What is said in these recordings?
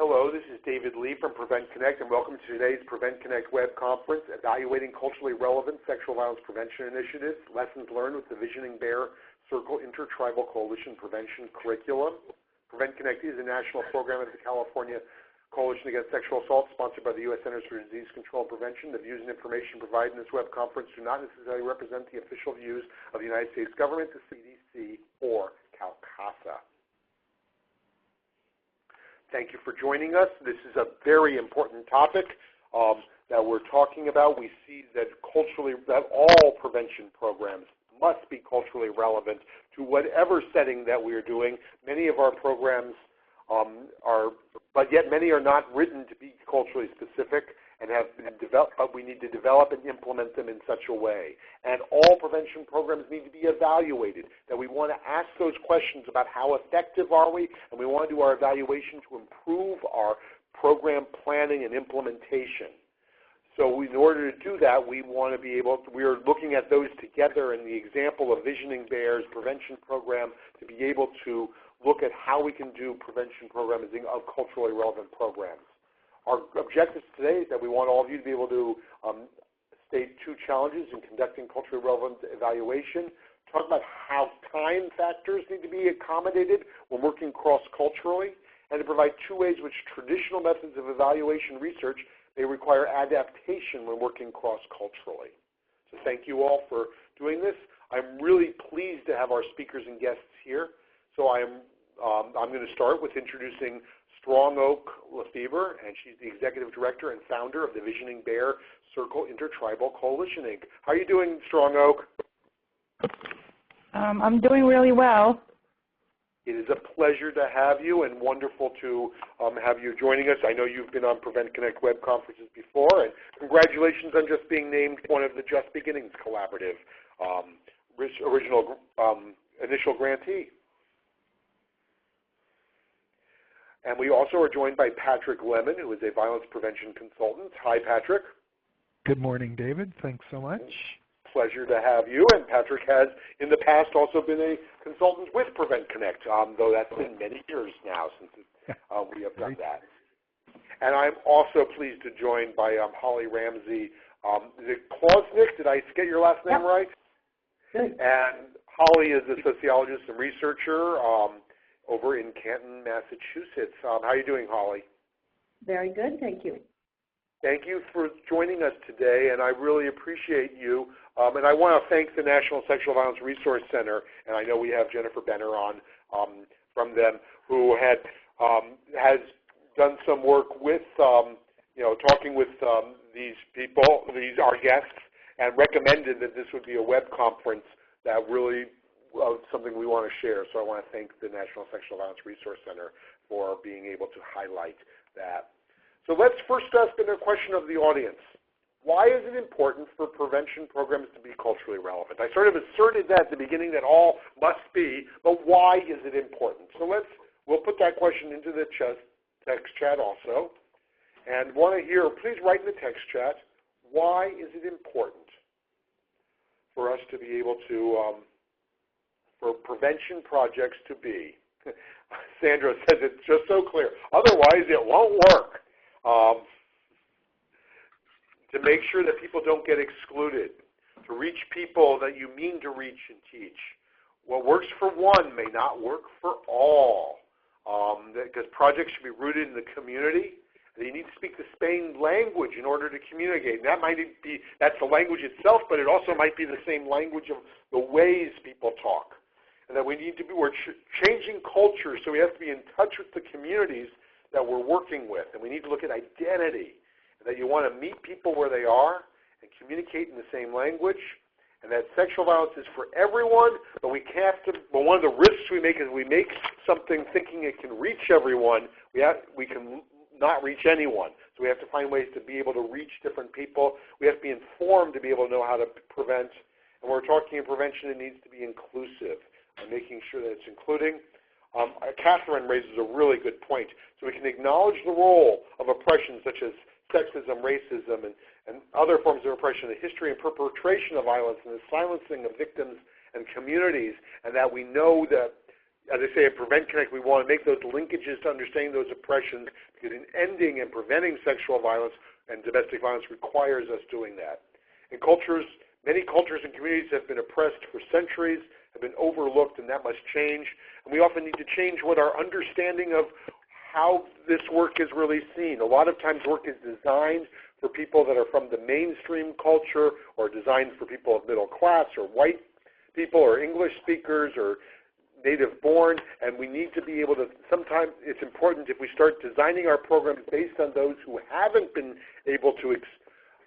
Hello, this is David Lee from Prevent Connect, and welcome to today's Prevent Connect web conference, Evaluating Culturally Relevant Sexual Violence Prevention Initiatives, Lessons Learned with the Visioning B.E.A.R. Circle Intertribal Coalition Prevention Curriculum. Prevent Connect is a national program of the California Coalition Against Sexual Assault, sponsored by the U.S. Centers for Disease Control and Prevention. The views and information provided in this web conference do not necessarily represent the official views of the United States government, the CDC, or CalCASA. Thank you for joining us. This is a very important topic that we're talking about. We see that all prevention programs must be culturally relevant to whatever setting that we are doing. Many of our programs but yet many are not written to be culturally specific and have been developed, but we need to develop and implement them in such a way. And all prevention programs need to be evaluated, that we want to ask those questions about how effective are we, and we want to do our evaluation to improve our program planning and implementation. So in order to do that, we want to be able to, we are looking at those together in the example of Visioning B.E.A.R's prevention program to be able to look at how we can do prevention programming of culturally relevant programs. Our objectives today is that we want all of you to be able to state two challenges in conducting culturally relevant evaluation, talk about how time factors need to be accommodated when working cross-culturally, and to provide two ways which traditional methods of evaluation research may require adaptation when working cross-culturally. So thank you all for doing this. I'm really pleased to have our speakers and guests here. So I'm going to start with introducing Strong Oak Lefebvre, and she's the Executive Director and Founder of the Visioning B.E.A.R. Circle Intertribal Coalition Inc. How are you doing, Strong Oak? I'm doing really well. It is a pleasure to have you and wonderful to have you joining us. I know you've been on Prevent Connect web conferences before, and congratulations on just being named one of the Just Beginnings Collaborative initial grantee. And we also are joined by Patrick Lemon, who is a violence prevention consultant. Hi, Patrick. Good morning, David. Thanks so much. Pleasure to have you. And Patrick has, in the past, also been a consultant with Prevent Connect, though that's been many years now since we have done that. And I'm also pleased to join by Holly Ramsey. Is it Klausnick? Did I get your last name right? Good. And Holly is a sociologist and researcher over in Canton, Massachusetts. How are you doing, Holly? Very good, thank you. Thank you for joining us today, and I really appreciate you. And I want to thank the National Sexual Violence Resource Center, and I know we have Jennifer Benner on from them, who has done some work with, talking with these people, our guests, and recommended that this would be a web conference that really something we want to share. So I want to thank the National Sexual Violence Resource Center for being able to highlight that. So let's first ask a question of the audience. Why is it important for prevention programs to be culturally relevant? I sort of asserted that at the beginning that all must be, but why is it important? So we'll put that question into the text chat also. And want to hear, please write in the text chat, why is it important for us to be able to for prevention projects to be? Sandra says it's just so clear. Otherwise, it won't work. To make sure that people don't get excluded, to reach people that you mean to reach and teach. What works for one may not work for all, because projects should be rooted in the community. You need to speak the same language in order to communicate. And that's the language itself, but it also might be the same language of the ways people talk. And that we're changing culture, so we have to be in touch with the communities that we're working with. And we need to look at identity, and that you want to meet people where they are and communicate in the same language, and that sexual violence is for everyone, but we have to, but one of the risks we make is we make something thinking it can reach everyone, we can not reach anyone. So we have to find ways to be able to reach different people. We have to be informed to be able to know how to prevent. And when we're talking in prevention, it needs to be inclusive, and making sure that it's including. Catherine raises a really good point. So we can acknowledge the role of oppression such as sexism, racism, and other forms of oppression, the history and perpetration of violence, and the silencing of victims and communities, and that we know that as I say, at Prevent Connect, we want to make those linkages to understanding those oppressions, because in ending and preventing sexual violence and domestic violence requires us doing that. And many cultures and communities have been oppressed for centuries, have been overlooked, and that must change. And we often need to change what our understanding of how this work is really seen. A lot of times work is designed for people that are from the mainstream culture, or designed for people of middle class or white people or English speakers or native born, and we need to be able to, sometimes it's important if we start designing our programs based on those who haven't been able to,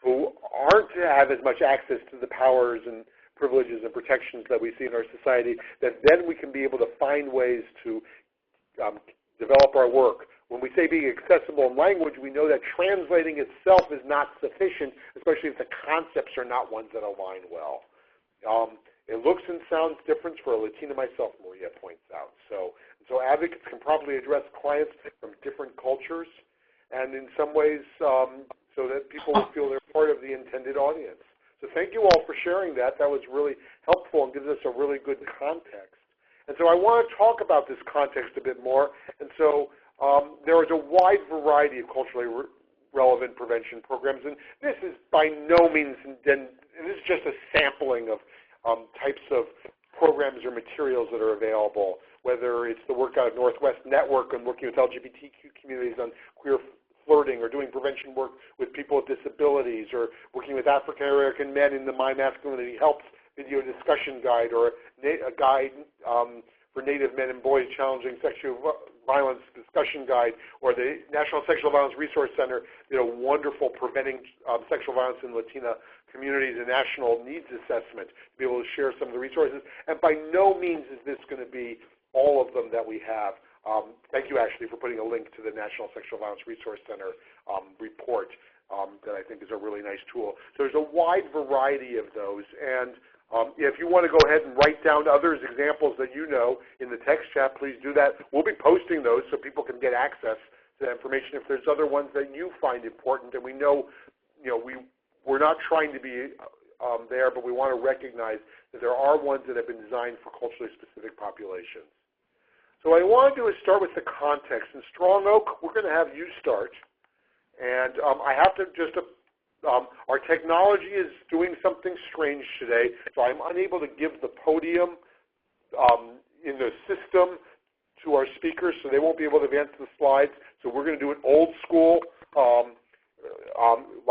who aren't have as much access to the powers and privileges and protections that we see in our society, that then we can be able to find ways to develop our work. When we say being accessible in language, we know that translating itself is not sufficient, especially if the concepts are not ones that align well. It looks and sounds different for a Latina myself, Maria points out. So advocates can probably address clients from different cultures, and in some ways so that people will feel they're part of the intended audience. So thank you all for sharing that. That was really helpful and gives us a really good context. And so I want to talk about this context a bit more. And so there is a wide variety of culturally relevant prevention programs, and this is by no means, and this is just a sampling of types of programs or materials that are available, whether it's the work out of Northwest Network and working with LGBTQ communities on queer flirting, or doing prevention work with people with disabilities, or working with African American men in the My Masculinity Helps video discussion guide, or a guide for Native men and boys challenging sexual violence discussion guide, or the National Sexual Violence Resource Center did a wonderful preventing sexual violence in Latina communities and national needs assessment to be able to share some of the resources. And by no means is this going to be all of them that we have. Thank you, Ashley, for putting a link to the National Sexual Violence Resource Center report that I think is a really nice tool. So there's a wide variety of those. And if you want to go ahead and write down others examples that you know in the text chat, please do that. We'll be posting those so people can get access to that information if there's other ones that you find important. And we know, we're not trying to be there, but we want to recognize that there are ones that have been designed for culturally specific populations. So what I want to do is start with the context. In Strong Oak, we're going to have you start. And I have to just, our technology is doing something strange today, so I'm unable to give the podium in the system to our speakers, so they won't be able to advance the slides. So we're going to do it old school,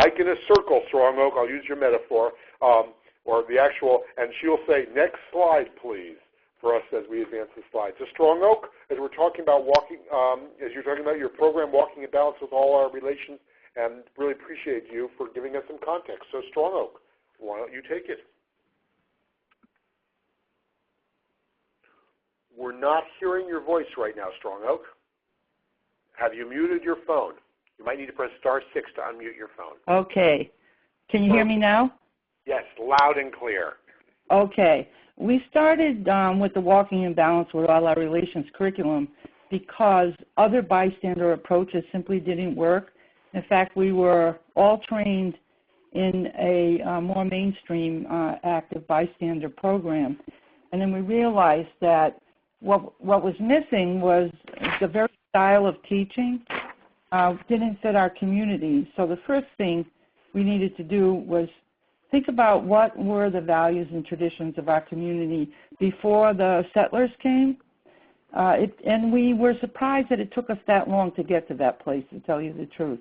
like in a circle, Strong Oak, I'll use your metaphor, or the actual, and she'll say, next slide, please, for us as we advance the slides. So Strong Oak, as we're talking about walking, as you're talking about your program, Walking in Balance with All Our Relations, and really appreciate you for giving us some context. So Strong Oak, why don't you take it? We're not hearing your voice right now, Strong Oak. Have you muted your phone? You might need to press *6 to unmute your phone. Okay. Can you hear me now? Yes, loud and clear. Okay. We started with the Walking in Balance with All Our Relations curriculum because other bystander approaches simply didn't work. In fact, we were all trained in a more mainstream active bystander program. And then we realized that what was missing was the very style of teaching didn't fit our community. So the first thing we needed to do was think about what were the values and traditions of our community before the settlers came. And we were surprised that it took us that long to get to that place, to tell you the truth,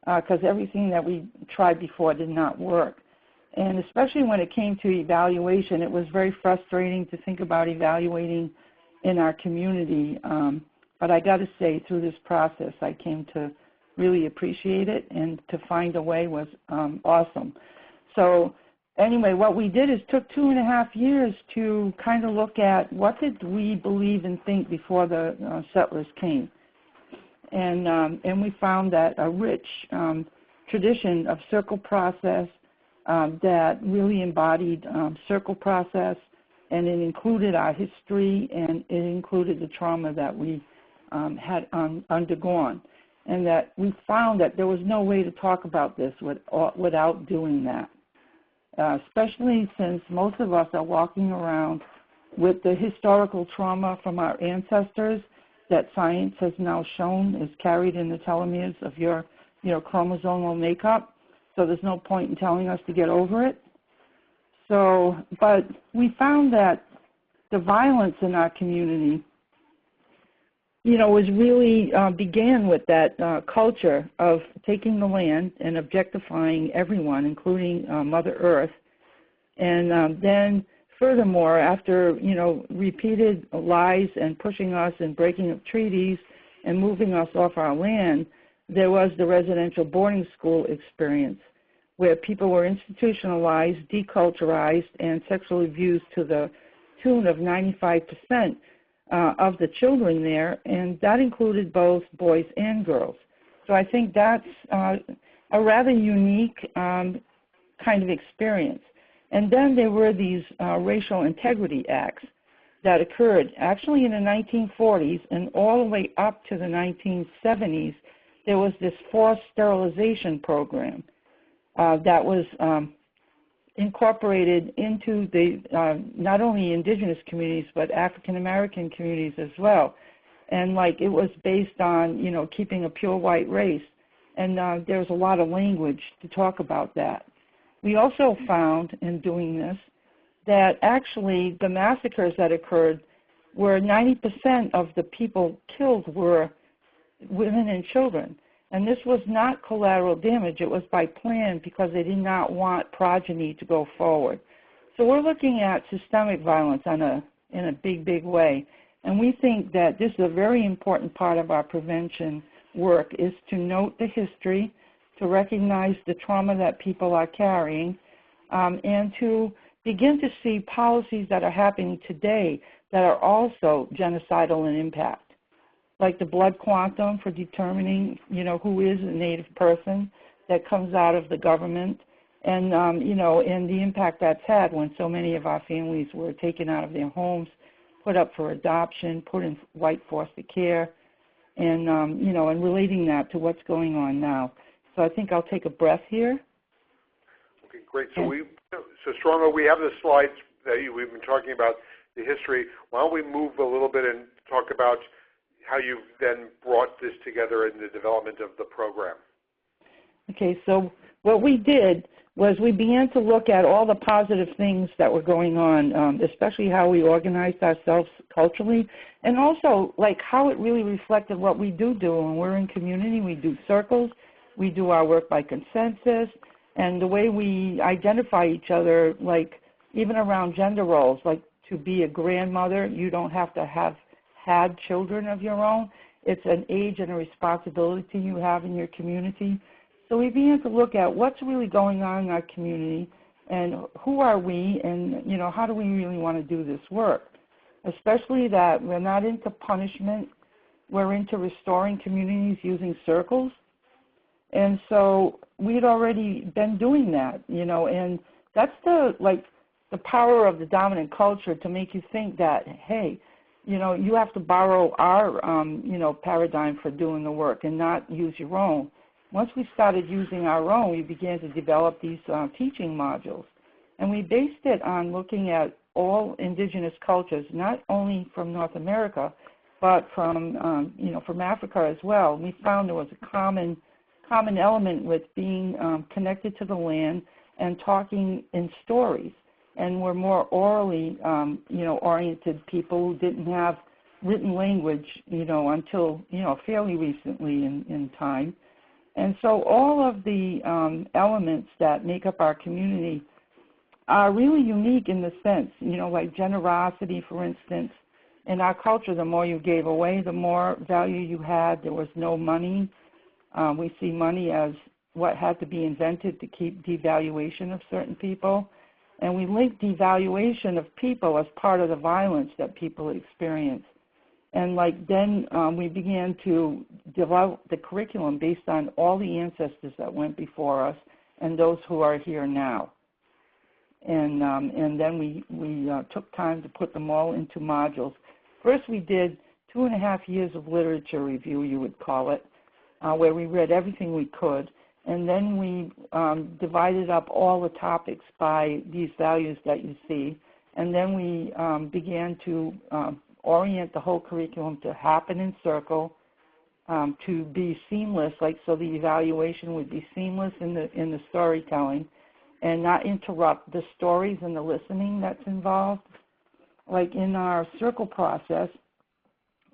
because everything that we tried before did not work. And especially when it came to evaluation, it was very frustrating to think about evaluating in our community. But I got to say, through this process, I came to really appreciate it, and to find a way was awesome. So anyway, what we did is took 2.5 years to kind of look at what did we believe and think before the settlers came. And we found that a rich tradition of circle process that really embodied circle process, and it included our history, and it included the trauma that we had undergone. And that we found that there was no way to talk about this without doing that, especially since most of us are walking around with the historical trauma from our ancestors that science has now shown is carried in the telomeres of your chromosomal makeup. So there's no point in telling us to get over it. So, but we found that the violence in our community, was really began with that culture of taking the land and objectifying everyone, including Mother Earth. And then furthermore, after, repeated lies and pushing us and breaking up treaties and moving us off our land, there was the residential boarding school experience where people were institutionalized, deculturized, and sexually abused to the tune of 95% of the children there, and that included both boys and girls. So I think that's a rather unique kind of experience. And then there were these racial integrity acts that occurred actually in the 1940s and all the way up to the 1970s. There was this forced sterilization program that was incorporated into the not only indigenous communities but African American communities as well. And it was based on, keeping a pure white race. And there's a lot of language to talk about that. We also found in doing this that actually the massacres that occurred were 90% of the people killed were women and children. And this was not collateral damage. It was by plan because they did not want progeny to go forward. So we're looking at systemic violence in a big, big way. And we think that this is a very important part of our prevention work, is to note the history, to recognize the trauma that people are carrying, and to begin to see policies that are happening today that are also genocidal in impact, like the blood quantum for determining, who is a Native person that comes out of the government, and, and the impact that's had when so many of our families were taken out of their homes, put up for adoption, put in white foster care, and, and relating that to what's going on now. So I think I'll take a breath here. Okay, great. So Strongo, we have the slides that we've been talking about the history. Why don't we move a little bit and talk about how you've then brought this together in the development of the program? Okay, so what we did was we began to look at all the positive things that were going on, especially how we organized ourselves culturally, and also how it really reflected what we do when we're in community. We do circles, we do our work by consensus, and the way we identify each other, even around gender roles, to be a grandmother, you don't have to have had children of your own. It's an age and a responsibility you have in your community. So we began to look at what's really going on in our community and who are we and, how do we really want to do this work, especially that we're not into punishment. We're into restoring communities using circles. And so we'd already been doing that, and that's the power of the dominant culture to make you think that, hey, you have to borrow our, paradigm for doing the work and not use your own. Once we started using our own, we began to develop these teaching modules. And we based it on looking at all indigenous cultures, not only from North America, but from Africa as well. We found there was a common element with being connected to the land and talking in stories. And we're more orally, oriented people who didn't have written language, until, fairly recently in time. And so all of the elements that make up our community are really unique in the sense, like generosity, for instance. In our culture, the more you gave away, the more value you had. There was no money. We see money as what had to be invented to keep devaluation of certain people. And we link devaluation of people as part of the violence that people experience. And then we began to develop the curriculum based on all the ancestors that went before us and those who are here now. And then we took time to put them all into modules. First we did 2.5 years of literature review, you would call it, where we read everything we could. And then we divided up all the topics by these values that you see. And then we began to orient the whole curriculum to happen in circle, to be seamless, like so the evaluation would be seamless in the storytelling and not interrupt the stories and the listening that's involved. Like in our circle process,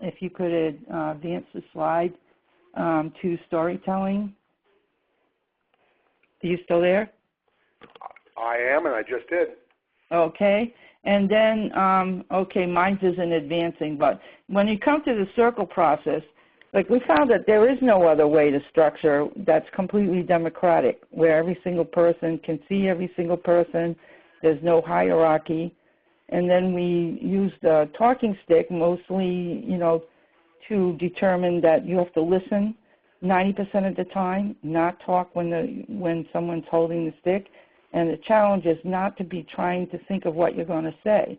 if you could advance the slide to storytelling. Are you still there? I am, and I just did. Okay. And then, okay, mine isn't advancing, but when you come to the circle process, like we found that there is no other way to structure that's completely democratic, where every single person can see every single person. There's no hierarchy. And then we use the talking stick mostly, to determine that you have to listen 90% of the time, not talk when someone's holding the stick. And the challenge is not to be trying to think of what you're going to say.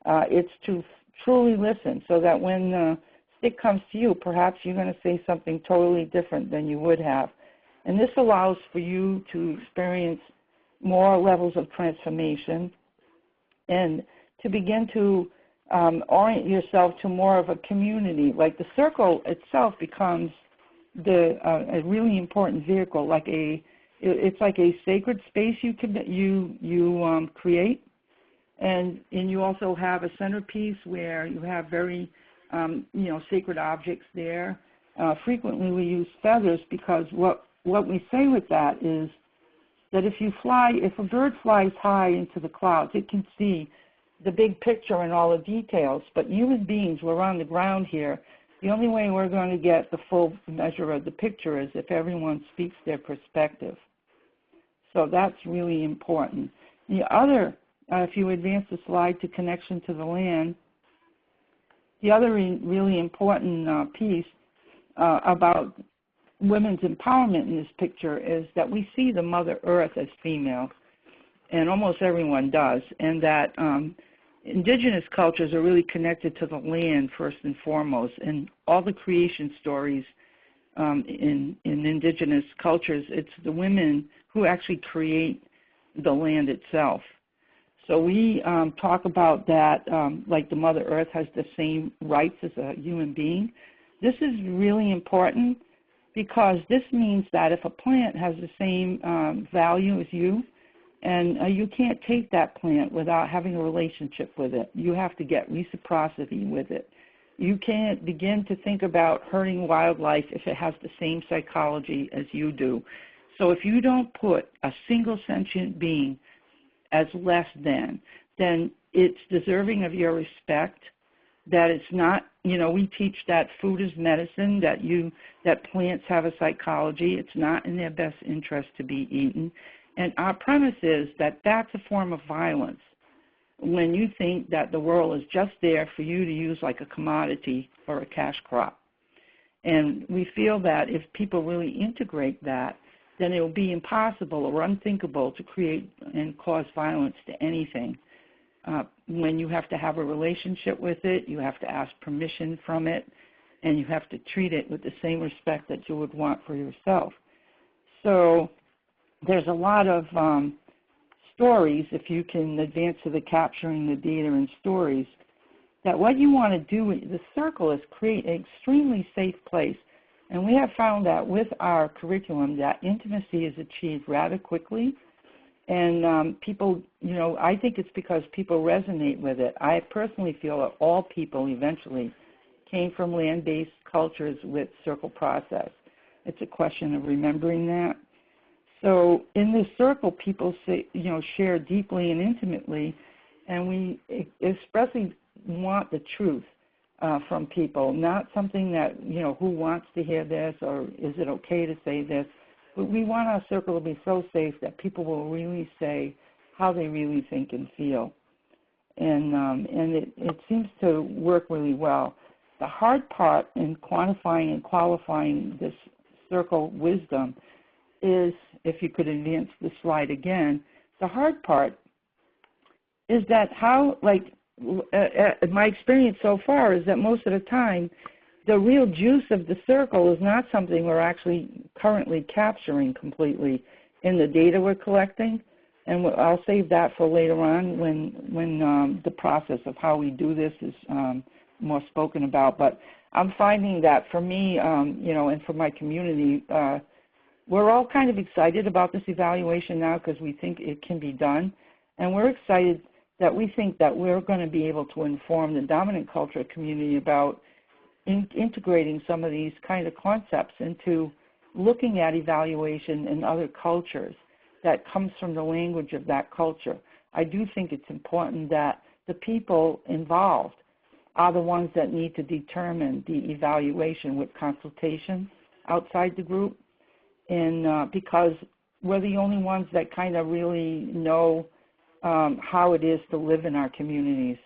It's to truly listen so that when the stick comes to you, perhaps you're going to say something totally different than you would have. And this allows for you to experience more levels of transformation and to begin to orient yourself to more of a community. Like the circle itself becomes a really important vehicle, it's like a sacred space you create, and you also have a centerpiece where you have very sacred objects there. Frequently we use feathers because what we say with that is that if a bird flies high into the clouds, it can see the big picture and all the details, but human beings, we're on the ground here. The only way we're going to get the full measure of the picture is if everyone speaks their perspective. So that's really important. The other, if you advance the slide to connection to the land, the other really important piece about women's empowerment in this picture is that we see the Mother Earth as female, and almost everyone does, and that indigenous cultures are really connected to the land first and foremost, and all the creation stories in indigenous cultures, it's the women who actually create the land itself. So we talk about that like the Mother Earth has the same rights as a human being. This is really important because this means that if a plant has the same value as you, and you can't take that plant without having a relationship with it. You have to get reciprocity with it. You can't begin to think about hurting wildlife if it has the same psychology as you do. So if you don't put a single sentient being as less than, then it's deserving of your respect, that it's not, we teach that food is medicine, that plants have a psychology. It's not in their best interest to be eaten. And our premise is that that's a form of violence when you think that the world is just there for you to use like a commodity or a cash crop. And we feel that if people really integrate that, then it will be impossible or unthinkable to create and cause violence to anything. When you have to have a relationship with it, you have to ask permission from it, and you have to treat it with the same respect that you would want for yourself. So there's a lot of stories, if you can advance to the capturing the data and stories, that what you want to do with the circle is create an extremely safe place. And we have found that with our curriculum that intimacy is achieved rather quickly. And people, I think it's because people resonate with it. I personally feel that all people eventually came from land-based cultures with circle process. It's a question of remembering that. So in this circle, people share deeply and intimately, and we expressly want the truth from people, not something that, who wants to hear this or is it okay to say this. But we want our circle to be so safe that people will really say how they really think and feel. And it seems to work really well. The hard part in quantifying and qualifying this circle wisdom is, if you could advance the slide again, the hard part is that my experience so far is that most of the time, the real juice of the circle is not something we're actually currently capturing completely in the data we're collecting. and I'll save that for later on when the process of how we do this is more spoken about. But I'm finding that for me, you know, and for my community, we're all kind of excited about this evaluation now because we think it can be done, and we're excited that we think that we're going to be able to inform the dominant culture community about integrating some of these kind of concepts into looking at evaluation in other cultures that comes from the language of that culture. I do think it's important that the people involved are the ones that need to determine the evaluation with consultation outside the group, and because we're the only ones that kind of really know how it is to live in our communities.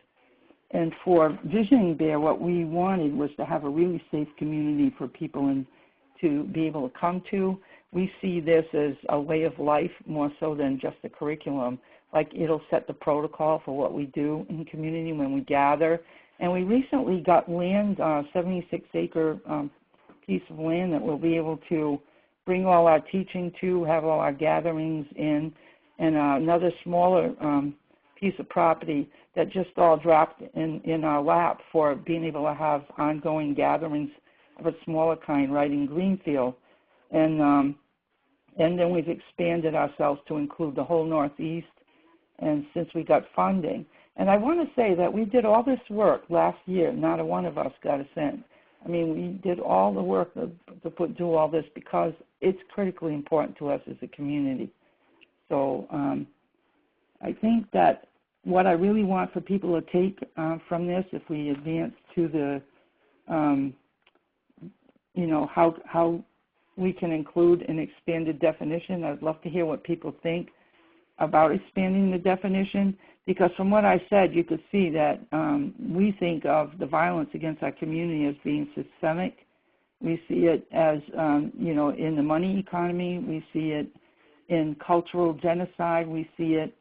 And for Visioning B E.A.R, what we wanted was to have a really safe community for people to be able to come to. We see this as a way of life more so than just a curriculum. Like, it'll set the protocol for what we do in the community when we gather. And we recently got land, 76-acre piece of land that we'll be able to bring all our teaching to, have all our gatherings in, and another smaller piece of property that just all dropped in our lap for being able to have ongoing gatherings of a smaller kind right in Greenfield. And then we've expanded ourselves to include the whole Northeast, and since we got funding. And I want to say that we did all this work last year. Not a one of us got a cent. I mean, we did all the work to do all this because it's critically important to us as a community. So I think that what I really want for people to take from this, if we advance to the, you know, how we can include an expanded definition. I'd love to hear what people think about expanding the definition, because from what I said, you could see that we think of the violence against our community as being systemic. We see it as, you know, in the money economy. We see it in cultural genocide. We see it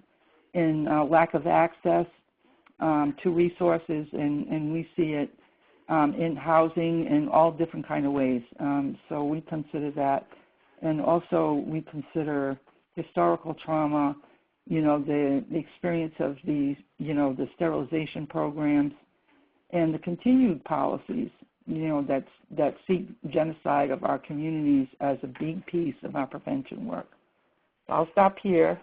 in lack of access to resources, and we see it in housing in all different kind of ways. So we consider that. And also we consider historical trauma, you know, the experience of the, you know, the sterilization programs and the continued policies, you know, that seek genocide of our communities as a big piece of our prevention work. So I'll stop here.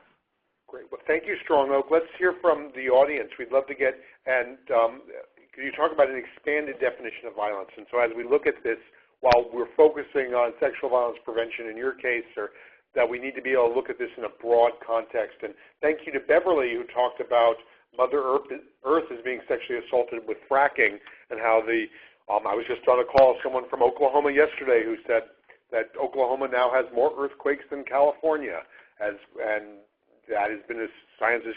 Great. Well, thank you, Strong Oak. Let's hear from the audience. We'd love to get, and could you talk about an expanded definition of violence? And so as we look at this, while we're focusing on sexual violence prevention in your case, or that we need to be able to look at this in a broad context. And thank you to Beverly, who talked about Mother Earth as being sexually assaulted with fracking, and how the, I was just on a call with someone from Oklahoma yesterday who said that Oklahoma now has more earthquakes than California, and that has been, science is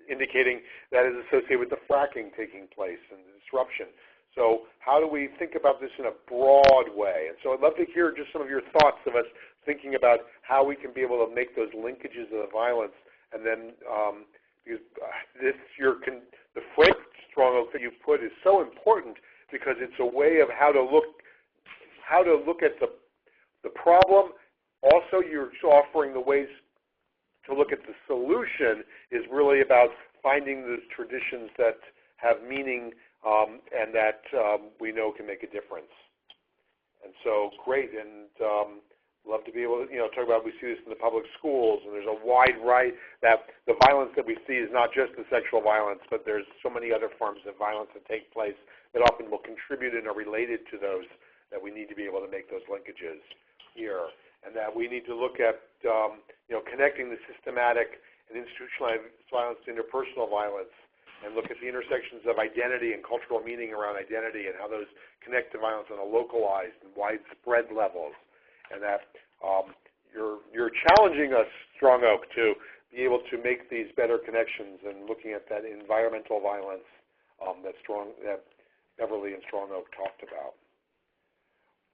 indicating that is associated with the fracking taking place and the disruption. So how do we think about this in a broad way? And so I'd love to hear just some of your thoughts of us thinking about how we can be able to make those linkages of the violence. And then because the frame, Strong Oak, that you put is so important because it's a way of how to look at the problem. Also, you're offering the ways to look at the solution is really about finding those traditions that have meaning and that we know can make a difference. And so, great, and love to be able to, talk about, we see this in the public schools, and there's a wide variety, that the violence that we see is not just the sexual violence, but there's so many other forms of violence that take place that often will contribute and are related to those, that we need to be able to make those linkages here. And that we need to look at, connecting the systematic and institutionalized violence to interpersonal violence, and look at the intersections of identity and cultural meaning around identity and how those connect to violence on a localized and widespread levels. And that you're challenging us, Strong Oak, to be able to make these better connections and looking at that environmental violence that Beverly and Strong Oak talked about.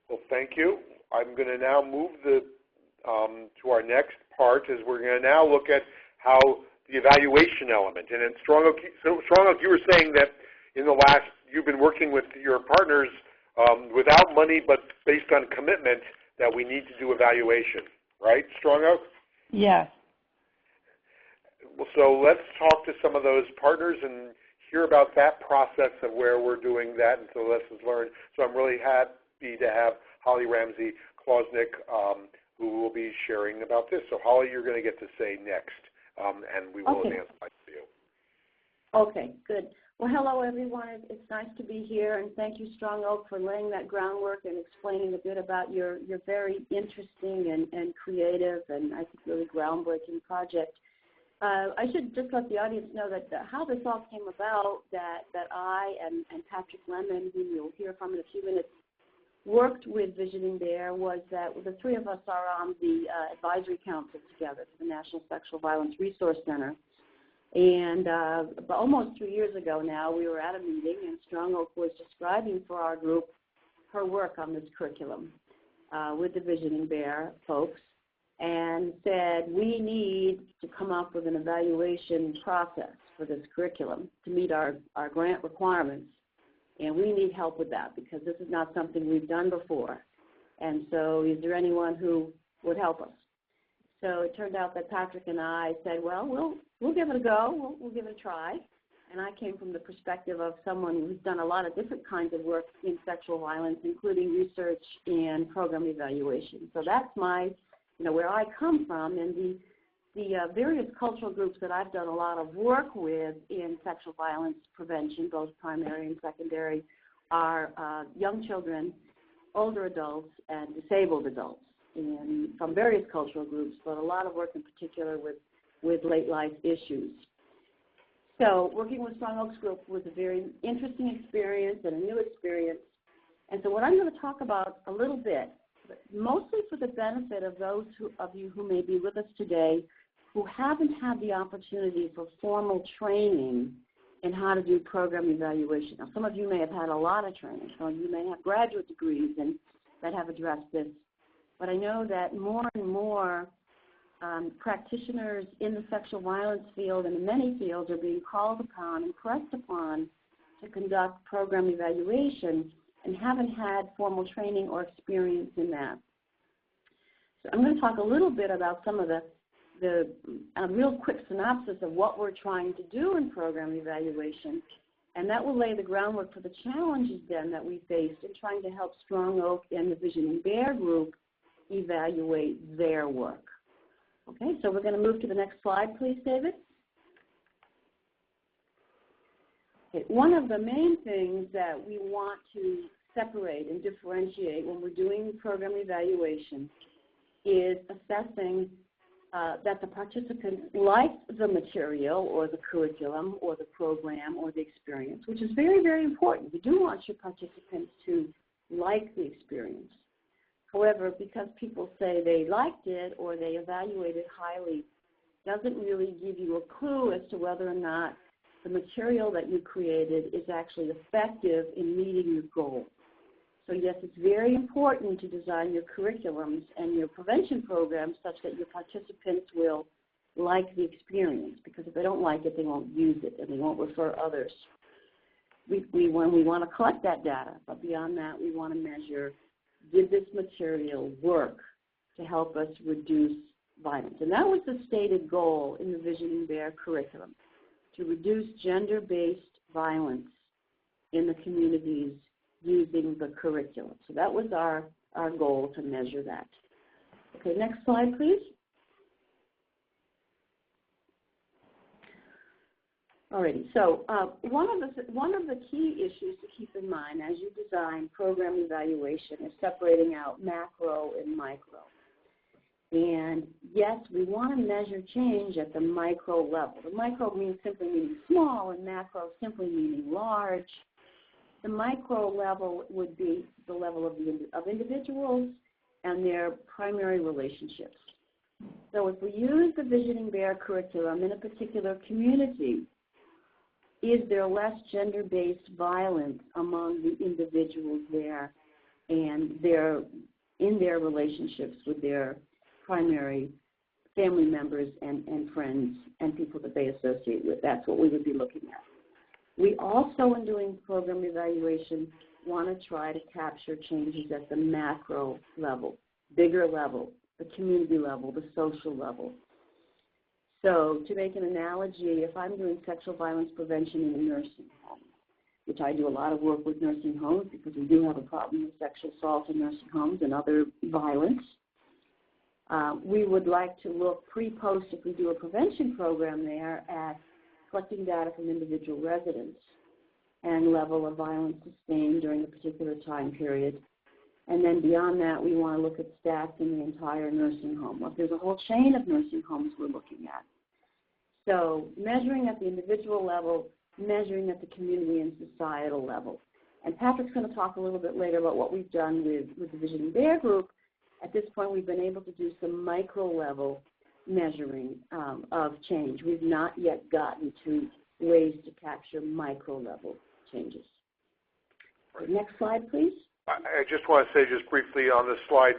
Well, thank you. I'm going to now move to our next part, is we're going to now look at how the evaluation element. And in Strong Oak, you were saying that in the last, you've been working with your partners without money, but based on commitment, that we need to do evaluation, right, Strong Oak? Yes. Well, so let's talk to some of those partners and hear about that process of where we're doing that and so lessons learned. So I'm really happy to have Holly Ramsey-Klosnick, who will be sharing about this. So Holly, you're going to get to say next, and we will advance by you. Okay, good. Well, hello, everyone. It's nice to be here, and thank you, Strong Oak, for laying that groundwork and explaining a bit about your very interesting and creative and I think really groundbreaking project. I should just let the audience know that how this all came about, that I and Patrick Lemon, whom you'll hear from in a few minutes, worked with Visioning B.E.A.R. was that the three of us are on the advisory council together for the National Sexual Violence Resource Center. And almost 3 years ago now, we were at a meeting, and Strong Oak was describing for our group her work on this curriculum with the Visioning B.E.A.R. folks, and said, we need to come up with an evaluation process for this curriculum to meet our grant requirements. And we need help with that because this is not something we've done before. And so is there anyone who would help us? So it turned out that Patrick and I said, well, we'll give it a go. We'll give it a try. And I came from the perspective of someone who's done a lot of different kinds of work in sexual violence, including research and program evaluation. So that's where I come from, and the various cultural groups that I've done a lot of work with in sexual violence prevention, both primary and secondary, are young children, older adults, and disabled adults, and from various cultural groups, but a lot of work in particular with late life issues. So working with Strong Oaks Group was a very interesting experience and a new experience. And so what I'm going to talk about a little bit, mostly for the benefit of those of you who may be with us today who haven't had the opportunity for formal training in how to do program evaluation. Now, some of you may have had a lot of training. Some of you may have graduate degrees that have addressed this. But I know that more and more practitioners in the sexual violence field and in many fields are being called upon and pressed upon to conduct program evaluation and haven't had formal training or experience in that. So I'm going to talk a little bit about some of the real quick synopsis of what we're trying to do in program evaluation, and that will lay the groundwork for the challenges then that we faced in trying to help Strong Oak and the Visioning B.E.A.R. group evaluate their work. Okay, so we're going to move to the next slide, please, David. Okay, one of the main things that we want to separate and differentiate when we're doing program evaluation is assessing that the participants like the material or the curriculum or the program or the experience, which is very, very important. You do want your participants to like the experience. However, because people say they liked it or they evaluated highly, doesn't really give you a clue as to whether or not the material that you created is actually effective in meeting your goal. So yes, it's very important to design your curriculums and your prevention programs such that your participants will like the experience, because if they don't like it, they won't use it and they won't refer others. We want to collect that data, but beyond that, we want to measure, did this material work to help us reduce violence? And that was the stated goal in the Visioning B.E.A.R. curriculum, to reduce gender-based violence in the communities using the curriculum. So that was our goal, to measure that. Okay, next slide, please. Alrighty, so one of the key issues to keep in mind as you design program evaluation is separating out macro and micro. And yes, we want to measure change at the micro level. The micro means simply meaning small, and macro simply meaning large. The micro level would be the level of individuals and their primary relationships. So if we use the Visioning B.E.A.R. curriculum in a particular community, is there less gender-based violence among the individuals there and in their relationships with their primary family members and friends and people that they associate with? That's what we would be looking at. We also, in doing program evaluation, want to try to capture changes at the macro level, bigger level, the community level, the social level. So to make an analogy, if I'm doing sexual violence prevention in a nursing home, which I do a lot of work with nursing homes because we do have a problem with sexual assault in nursing homes and other violence, we would like to look pre-post, if we do a prevention program there, at collecting data from individual residents and level of violence sustained during a particular time period. And then beyond that, we want to look at stats in the entire nursing home. Well, there's a whole chain of nursing homes we're looking at. So measuring at the individual level, measuring at the community and societal level. And Patrick's going to talk a little bit later about what we've done with the Visioning B E.A.R group. At this point, we've been able to do some micro-level measuring of change. We've not yet gotten to ways to capture micro-level changes. Right. Next slide, please. I just want to say just briefly on this slide,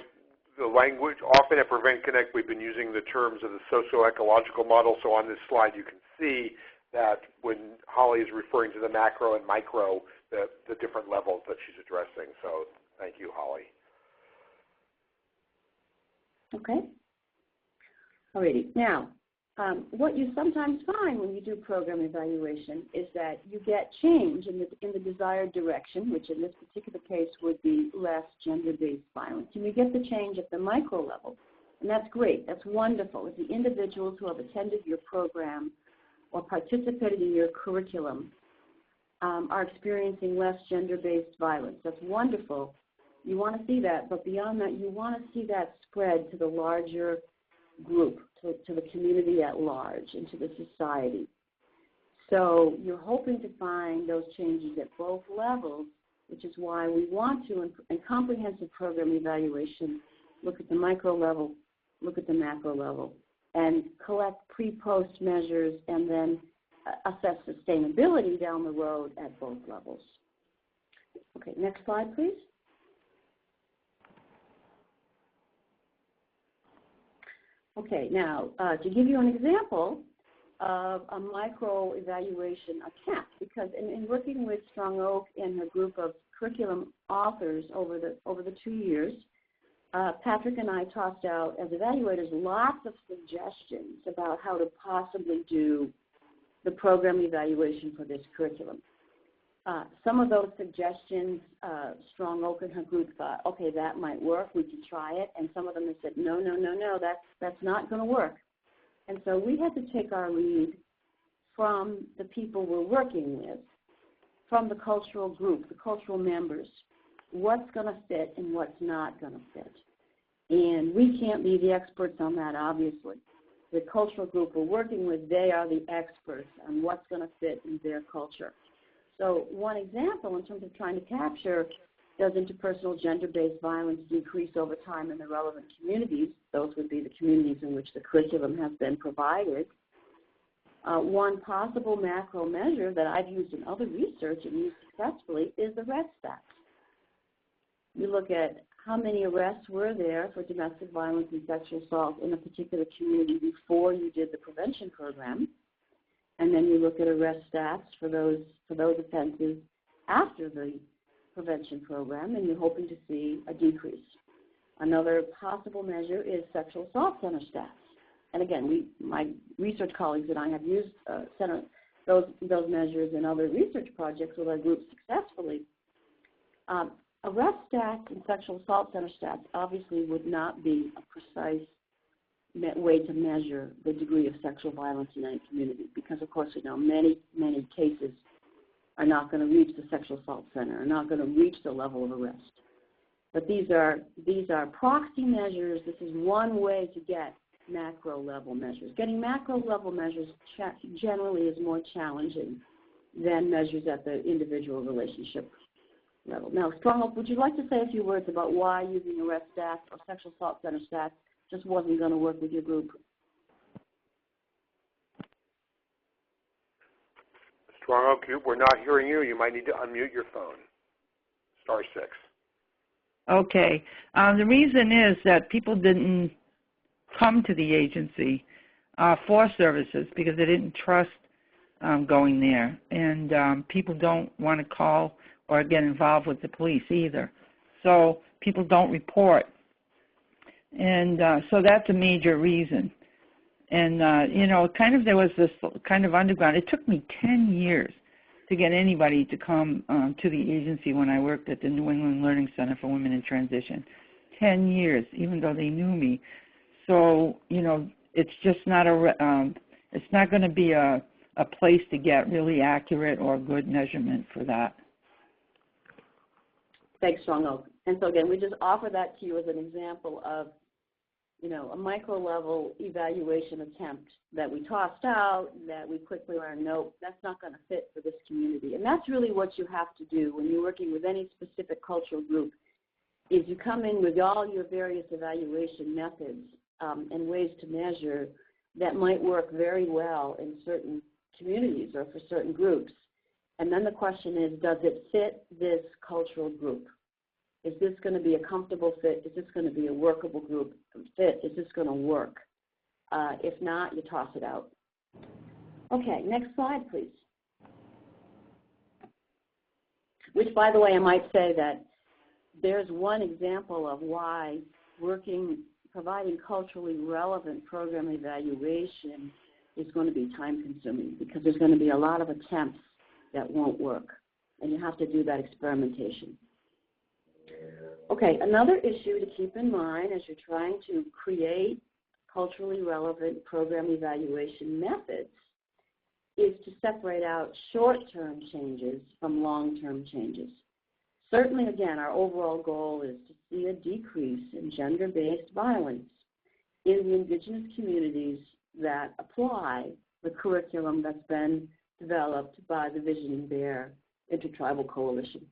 the language, often at Prevent Connect, we've been using the terms of the socio-ecological model. So on this slide, you can see that when Holly is referring to the macro and micro, the different levels that she's addressing. So thank you, Holly. Okay. Alrighty. Now, what you sometimes find when you do program evaluation is that you get change in the desired direction, which in this particular case would be less gender-based violence. And you get the change at the micro level. And that's great. That's wonderful. If the individuals who have attended your program or participated in your curriculum are experiencing less gender-based violence, that's wonderful. You want to see that, but beyond that, you want to see that spread to the larger group, to the community at large, and to the society. So you're hoping to find those changes at both levels, which is why we want to, in comprehensive program evaluation, look at the micro level, look at the macro level, and collect pre-post measures and then assess sustainability down the road at both levels. Okay, next slide, please. Okay, now to give you an example of a micro evaluation attempt, because in working with Strong Oak and her group of curriculum authors over the 2 years, Patrick and I tossed out as evaluators lots of suggestions about how to possibly do the program evaluation for this curriculum. Some of those suggestions, Strong Oak and her group thought, okay, that might work, we could try it, and some of them have said, no, that's not going to work. And so we had to take our lead from the people we're working with, from the cultural group, the cultural members, what's going to fit and what's not going to fit. And we can't be the experts on that, obviously. The cultural group we're working with, they are the experts on what's going to fit in their culture. So one example in terms of trying to capture, does interpersonal gender-based violence decrease over time in the relevant communities? Those would be the communities in which the curriculum has been provided. One possible macro measure that I've used in other research and used successfully is the arrest stats. You look at how many arrests were there for domestic violence and sexual assault in a particular community before you did the prevention program, and then you look at arrest stats for those offenses after the prevention program, and you're hoping to see a decrease. Another possible measure is sexual assault center stats. And again, my research colleagues and I have used those measures in other research projects with our group successfully. Arrest stats and sexual assault center stats obviously would not be a precise way to measure the degree of sexual violence in any community, because of course we know many cases are not going to reach the sexual assault center, are not going to reach the level of arrest. But these are proxy measures. This is one way to get macro level measures. Getting macro level measures generally is more challenging than measures at the individual relationship level. Now, Strong Oak, would you like to say a few words about why using arrest stats or sexual assault center stats just wasn't going to work with your group? Strong Oak, we're not hearing you. You might need to unmute your phone. *6. Okay. The reason is that people didn't come to the agency for services because they didn't trust going there. And people don't want to call or get involved with the police either. So people don't report. And so that's a major reason. And, there was this kind of underground. It took me 10 years to get anybody to come to the agency when I worked at the New England Learning Center for Women in Transition. 10 years, even though they knew me. So, it's just not it's not going to be a place to get really accurate or good measurement for that. Thanks, Strong Oak. And so again, we just offer that to you as an example of, a micro-level evaluation attempt that we tossed out, that we quickly learned, nope, that's not going to fit for this community. And that's really what you have to do when you're working with any specific cultural group, is you come in with all your various evaluation methods and ways to measure that might work very well in certain communities or for certain groups. And then the question is, does it fit this cultural group? Is this going to be a comfortable fit? Is this going to be a workable group fit? Is this going to work? If not, you toss it out. Okay, next slide, please. Which, by the way, I might say that there's one example of why providing culturally relevant program evaluation is going to be time-consuming, because there's going to be a lot of attempts that won't work, and you have to do that experimentation. Okay, another issue to keep in mind as you're trying to create culturally relevant program evaluation methods is to separate out short-term changes from long-term changes. Certainly, again, our overall goal is to see a decrease in gender-based violence in the indigenous communities that apply the curriculum that's been developed by the Visioning B E A.R. Intertribal Coalition.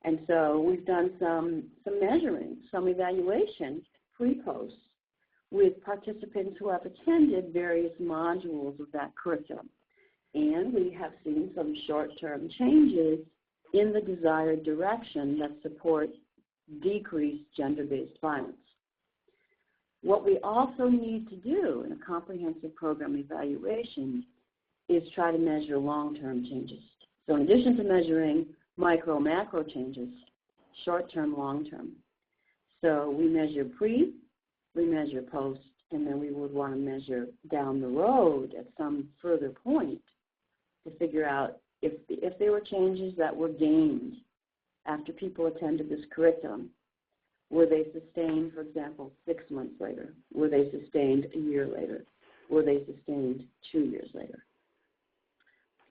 And so we've done some measuring, some evaluation pre-post with participants who have attended various modules of that curriculum. And we have seen some short-term changes in the desired direction that support decreased gender-based violence. What we also need to do in a comprehensive program evaluation is try to measure long-term changes. So in addition to measuring micro, macro changes, short-term, long-term. So we measure pre, we measure post, and then we would want to measure down the road at some further point to figure out if there were changes that were gained after people attended this curriculum. Were they sustained, for example, 6 months later? Were they sustained a year later? Were they sustained 2 years later?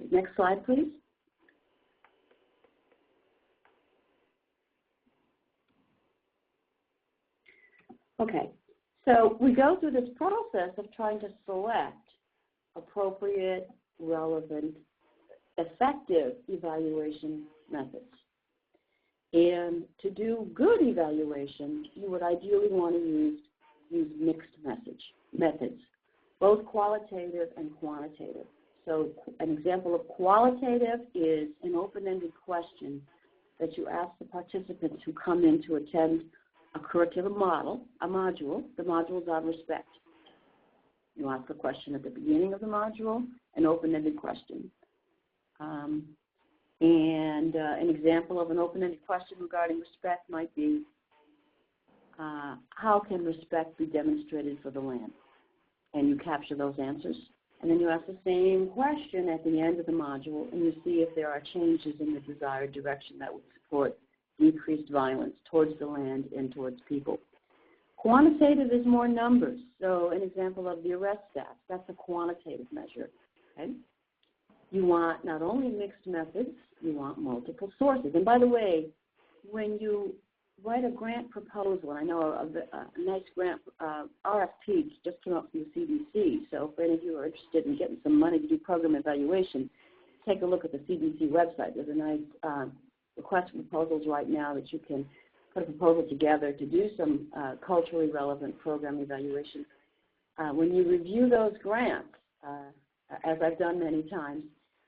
Okay, next slide, please. Okay, so we go through this process of trying to select appropriate, relevant, effective evaluation methods. And to do good evaluation, you would ideally want to use mixed methods, both qualitative and quantitative. So an example of qualitative is an open-ended question that you ask the participants who come in to attend a curriculum module. The module is on respect. You ask a question at the beginning of the module, an open-ended question. An example of an open-ended question regarding respect might be, how can respect be demonstrated for the land? And you capture those answers. And then you ask the same question at the end of the module, and you see if there are changes in the desired direction that would support decreased violence towards the land and towards people. Quantitative is more numbers. So an example of the arrest stats, that's a quantitative measure. Okay? You want not only mixed methods, you want multiple sources. And by the way, when you write a grant proposal, I know a nice grant RFP just came out from the CDC, so if any of you are interested in getting some money to do program evaluation, take a look at the CDC website. There's a nice request for proposals right now that you can put a proposal together to do some culturally relevant program evaluation. When you review those grants, as I've done many times,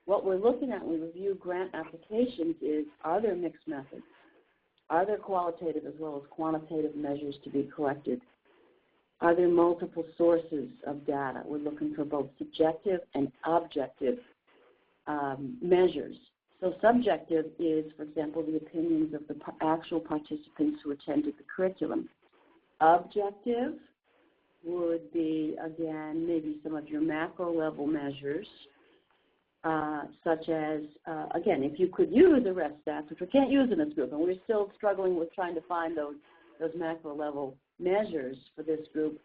what we're looking at when we review grant applications is, are there mixed methods? Are there qualitative as well as quantitative measures to be collected? Are there multiple sources of data? We're looking for both subjective and objective measures. So subjective is, for example, the opinions of the actual participants who attended the curriculum. Objective would be, again, maybe some of your macro level measures, such as, again, if you could use arrest stats, which we can't use in this group, and we're still struggling with trying to find those macro level measures for this group.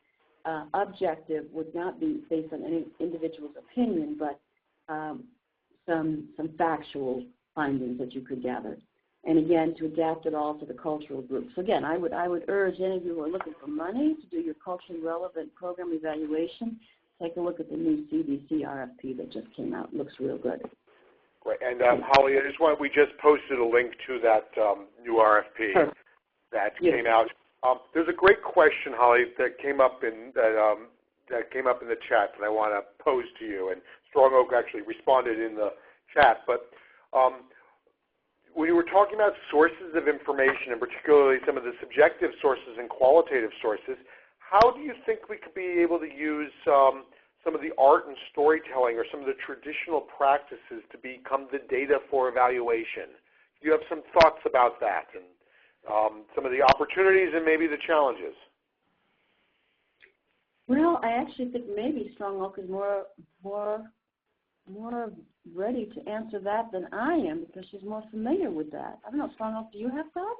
Objective would not be based on any individual's opinion, but some factual findings that you could gather. And again, to adapt it all to the cultural group. So again, I would urge any of you who are looking for money to do your culturally relevant program evaluation, take a look at the new CDC RFP that just came out. It looks real good. Great. And Holly, we just posted a link to that new RFP that came out. There's a great question, Holly, that came up in the chat that I want to pose to you. And Strong Oak actually responded in the chat. But when you were talking about sources of information, and particularly some of the subjective sources and qualitative sources, how do you think we could be able to use some of the art and storytelling or some of the traditional practices to become the data for evaluation? Do you have some thoughts about that and some of the opportunities and maybe the challenges? Well, I actually think maybe Strong Oak is more ready to answer that than I am because she's more familiar with that. I don't know, Strong Oak, do you have thoughts?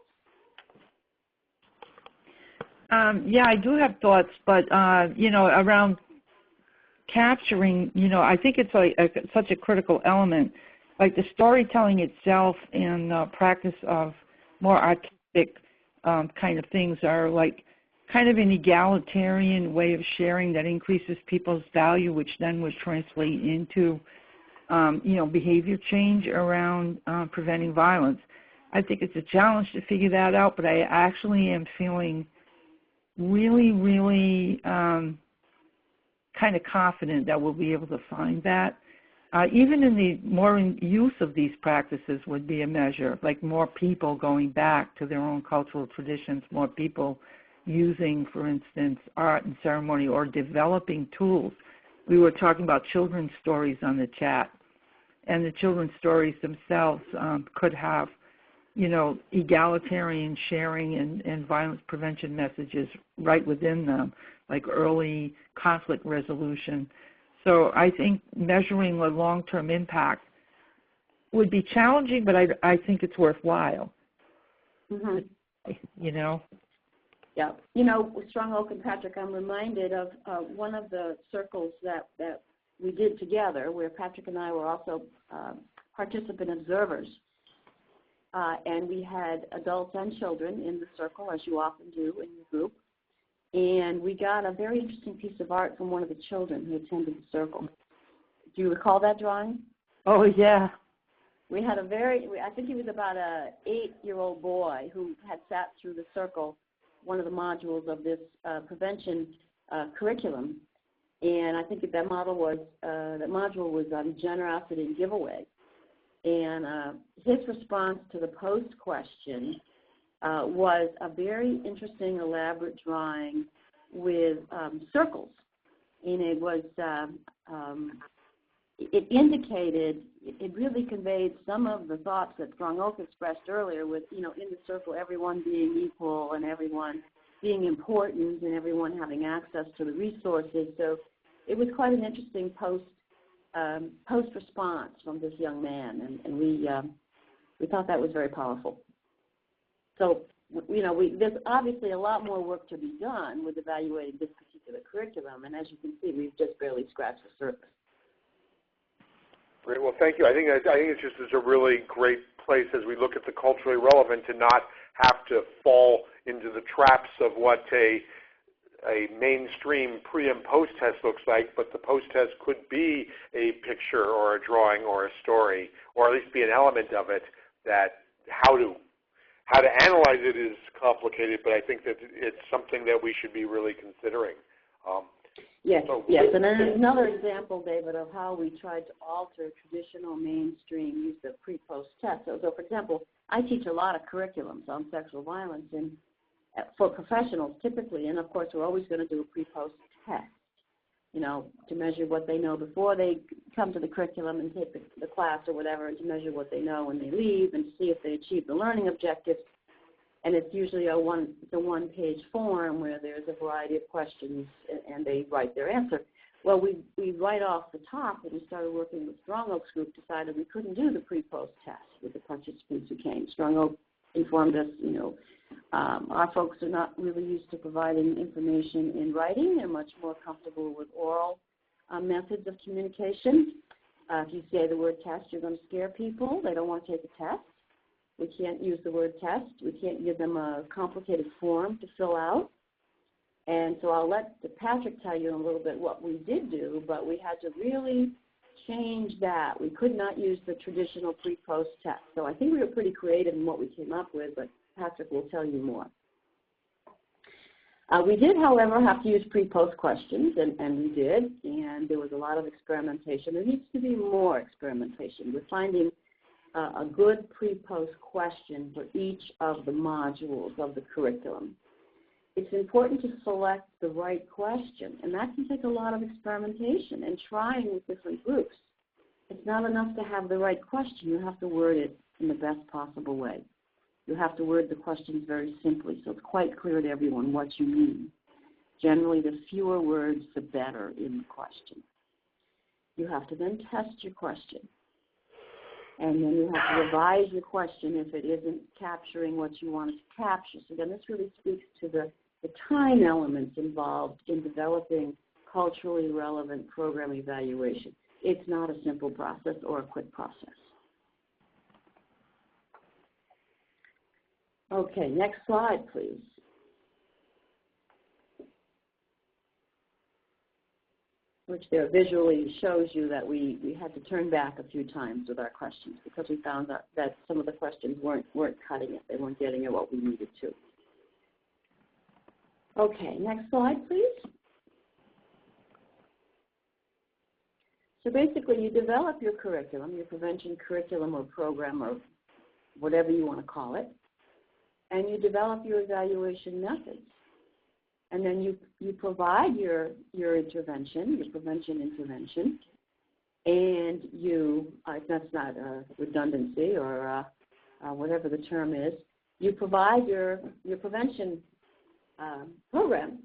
Yeah, I do have thoughts, but, around capturing, I think it's such a critical element. Like the storytelling itself and practice of more artistic kind of things are like kind of an egalitarian way of sharing that increases people's value, which then would translate into, behavior change around preventing violence. I think it's a challenge to figure that out, but I actually am feeling really, really kind of confident that we'll be able to find that. Even in the more use of these practices would be a measure, like more people going back to their own cultural traditions, more people using, for instance, art and ceremony or developing tools. We were talking about children's stories on the chat, and the children's stories themselves could have, egalitarian sharing and violence prevention messages right within them, like early conflict resolution. So I think measuring the long-term impact would be challenging, but I think it's worthwhile. Mm-hmm. Yeah. With Strong Oak and Patrick, I'm reminded of one of the circles that we did together where Patrick and I were also participant observers. And we had adults and children in the circle, as you often do in your group. And we got a very interesting piece of art from one of the children who attended the circle. Do you recall that drawing? Oh, yeah. We had I think he was about an 8-year-old boy who had sat through the circle, one of the modules of this prevention curriculum. And I think that module was on generosity and giveaway. And his response to the post question was a very interesting, elaborate drawing with circles. And it was, it indicated, it really conveyed some of the thoughts that Strong Oak expressed earlier with, in the circle, everyone being equal and everyone being important and everyone having access to the resources. So it was quite an interesting post response from this young man, and we thought that was very powerful. So, there's obviously a lot more work to be done with evaluating this particular curriculum, and as you can see, we've just barely scratched the surface. Great. Well, thank you. I think it's a really great place as we look at the culturally relevant to not have to fall into the traps of what a mainstream pre- and post-test looks like, but the post-test could be a picture or a drawing or a story, or at least be an element of it. That how to analyze it is complicated, but I think that it's something that we should be really considering. Yes, and then another example, David, of how we tried to alter traditional mainstream use of pre-post tests. So, for example, I teach a lot of curriculums on sexual violence and for professionals typically, and of course we're always going to do a pre-post test, to measure what they know before they come to the curriculum and take the class or whatever, and to measure what they know when they leave and to see if they achieve the learning objectives. And it's usually a one-page form where there's a variety of questions and they write their answer. Well, we right off the top, when we started working with Strong Oak's group, decided we couldn't do the pre-post test with the participants who came. Strong Oak informed us, our folks are not really used to providing information in writing. They're much more comfortable with oral methods of communication. If you say the word test, you're going to scare people. They don't want to take a test. We can't use the word test. We can't give them a complicated form to fill out. And so I'll let Patrick tell you a little bit what we did do, but we had to really change that. We could not use the traditional pre-post test. So I think we were pretty creative in what we came up with, but Patrick will tell you more. We did, however, have to use pre-post questions, and we did, and there was a lot of experimentation. There needs to be more experimentation. We're finding a good pre-post question for each of the modules of the curriculum. It's important to select the right question, and that can take a lot of experimentation and trying with different groups. It's not enough to have the right question. You have to word it in the best possible way. You have to word the questions very simply so it's quite clear to everyone what you mean. Generally, the fewer words, the better in the question. You have to then test your question. And then you have to revise your question if it isn't capturing what you want it to capture. So again, this really speaks to the time elements involved in developing culturally relevant program evaluation. It's not a simple process or a quick process. Okay, next slide, please. Which there visually shows you that we had to turn back a few times with our questions because we found that some of the questions weren't cutting it. They weren't getting at what we needed to. Okay, next slide, please. So basically, you develop your curriculum, your prevention curriculum or program or whatever you want to call it, and you develop your evaluation methods. And then you provide your intervention, your prevention intervention, and that's not a redundancy or whatever the term is, you provide your prevention program,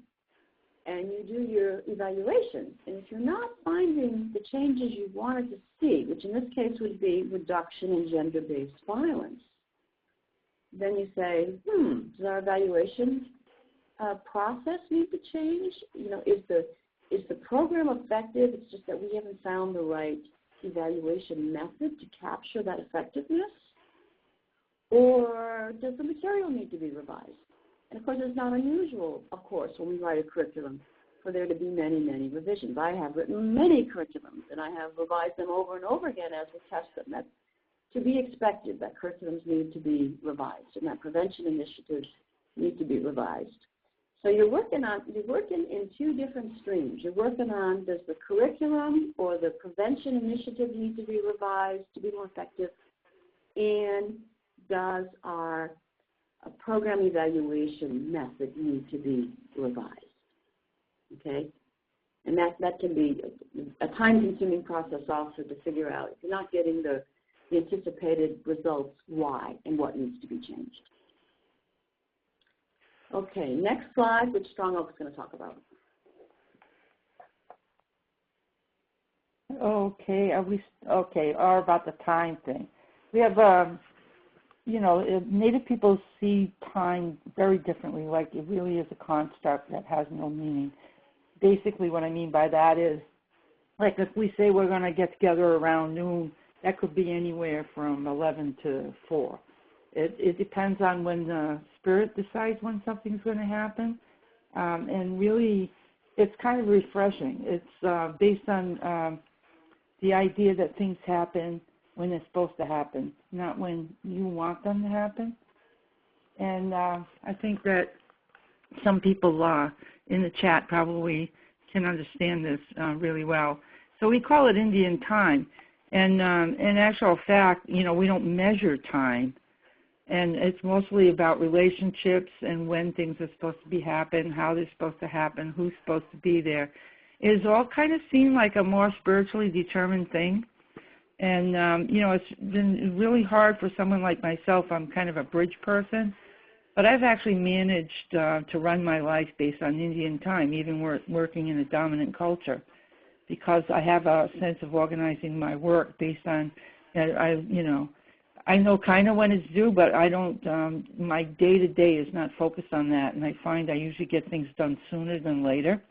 and you do your evaluation. And if you're not finding the changes you wanted to see, which in this case would be reduction in gender-based violence, then you say, does our evaluation process need to change? Is the program effective? It's just that we haven't found the right evaluation method to capture that effectiveness? Or does the material need to be revised? And of course, it's not unusual, of course, when we write a curriculum for there to be many, many revisions. I have written many curriculums, and I have revised them over and over again as we test them. That's to be expected, that curriculums need to be revised, and that prevention initiatives need to be revised. So you're working in two different streams. You're working on, does the curriculum or the prevention initiative need to be revised to be more effective, and does our program evaluation method need to be revised, okay? And that can be a time-consuming process also to figure out if you're not getting the anticipated results, why, and what needs to be changed. Okay, next slide, which Strong Oak is going to talk about. Okay, or about the time thing. We have, Native people see time very differently, like it really is a construct that has no meaning. Basically what I mean by that is, like if we say we're going to get together around noon, that could be anywhere from 11 to 4. It depends on when the spirit decides when something's going to happen. And really, it's kind of refreshing. It's based on the idea that things happen when they're supposed to happen, not when you want them to happen. And I think that some people in the chat probably can understand this really well. So we call it Indian time. And in actual fact, we don't measure time. And it's mostly about relationships and when things are supposed to happen, how they're supposed to happen, who's supposed to be there. It's all kind of seen like a more spiritually determined thing. And, it's been really hard for someone like myself. I'm kind of a bridge person. But I've actually managed to run my life based on Indian time, even working in a dominant culture, because I have a sense of organizing my work based on, I know kind of when it's due, but I don't, my day-to-day is not focused on that, and I find I usually get things done sooner than later.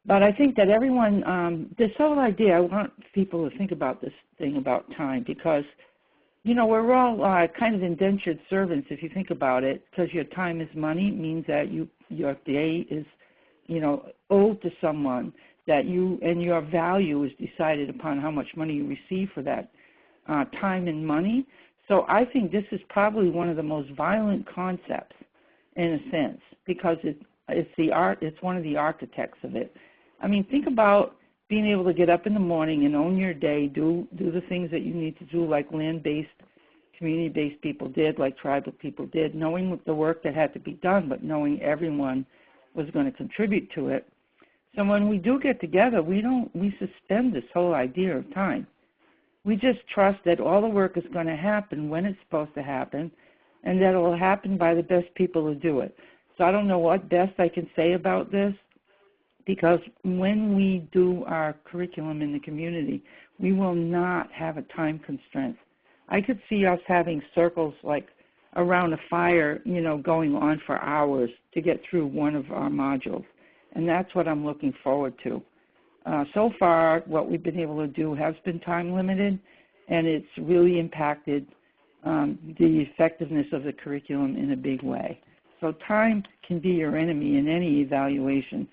But I think that everyone, this whole idea, I want people to think about this thing about time, because we're all kind of indentured servants if you think about it, because your time is money. It means that your day is, owed to someone, that and your value is decided upon how much money you receive for that time and money. So I think this is probably one of the most violent concepts in a sense, because it's one of the architects of it. I mean, think about being able to get up in the morning and own your day, do the things that you need to do, like land-based, community-based people did, like tribal people did, knowing the work that had to be done, but knowing everyone was going to contribute to it. So when we do get together, we suspend this whole idea of time. We just trust that all the work is going to happen when it's supposed to happen, and that it will happen by the best people who do it. So I don't know what best I can say about this, because when we do our curriculum in the community, we will not have a time constraint. I could see us having circles like around a fire, going on for hours to get through one of our modules. And that's what I'm looking forward to. So far, what we've been able to do has been time limited, and it's really impacted the effectiveness of the curriculum in a big way. So time can be your enemy in any evaluation,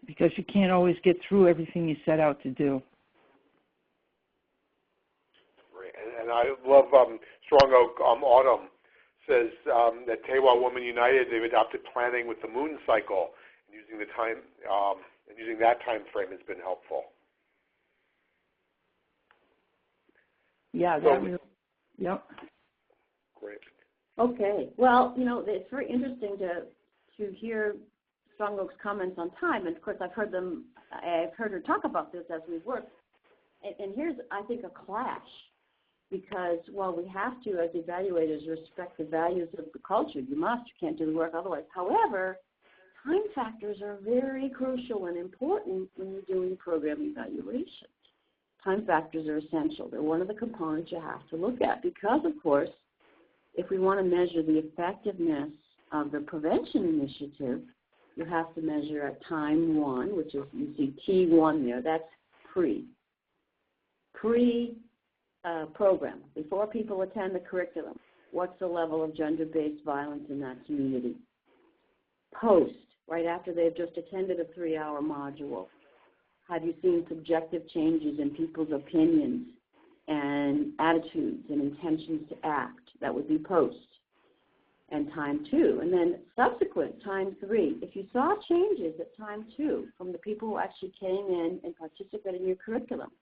because you can't always get through everything you set out to do. Great. And I love Strong Oak Autumn says that Tewa Women United, they've adopted planning with the moon cycle, and using the time and using that time frame has been helpful. Yeah, yep. Great. Okay. Well, it's very interesting to hear Strong Oak's comments on time, and of course I've heard her talk about this as we've worked. And here's, I think, a clash, because while we have to, as evaluators, respect the values of the culture, you can't do the work otherwise. However, time factors are very crucial and important when you're doing program evaluation. Time factors are essential. They're one of the components you have to look at, because, of course, if we want to measure the effectiveness of the prevention initiative, you have to measure at time 1, which is, you see T1 there, that's pre-program, before people attend the curriculum. What's the level of gender-based violence in that community? Post, right after they've just attended a 3-hour module. Have you seen subjective changes in people's opinions and attitudes and intentions to act? That would be post. And time 2. And then subsequent, time 3. If you saw changes at time 2 from the people who actually came in and participated in your curriculum,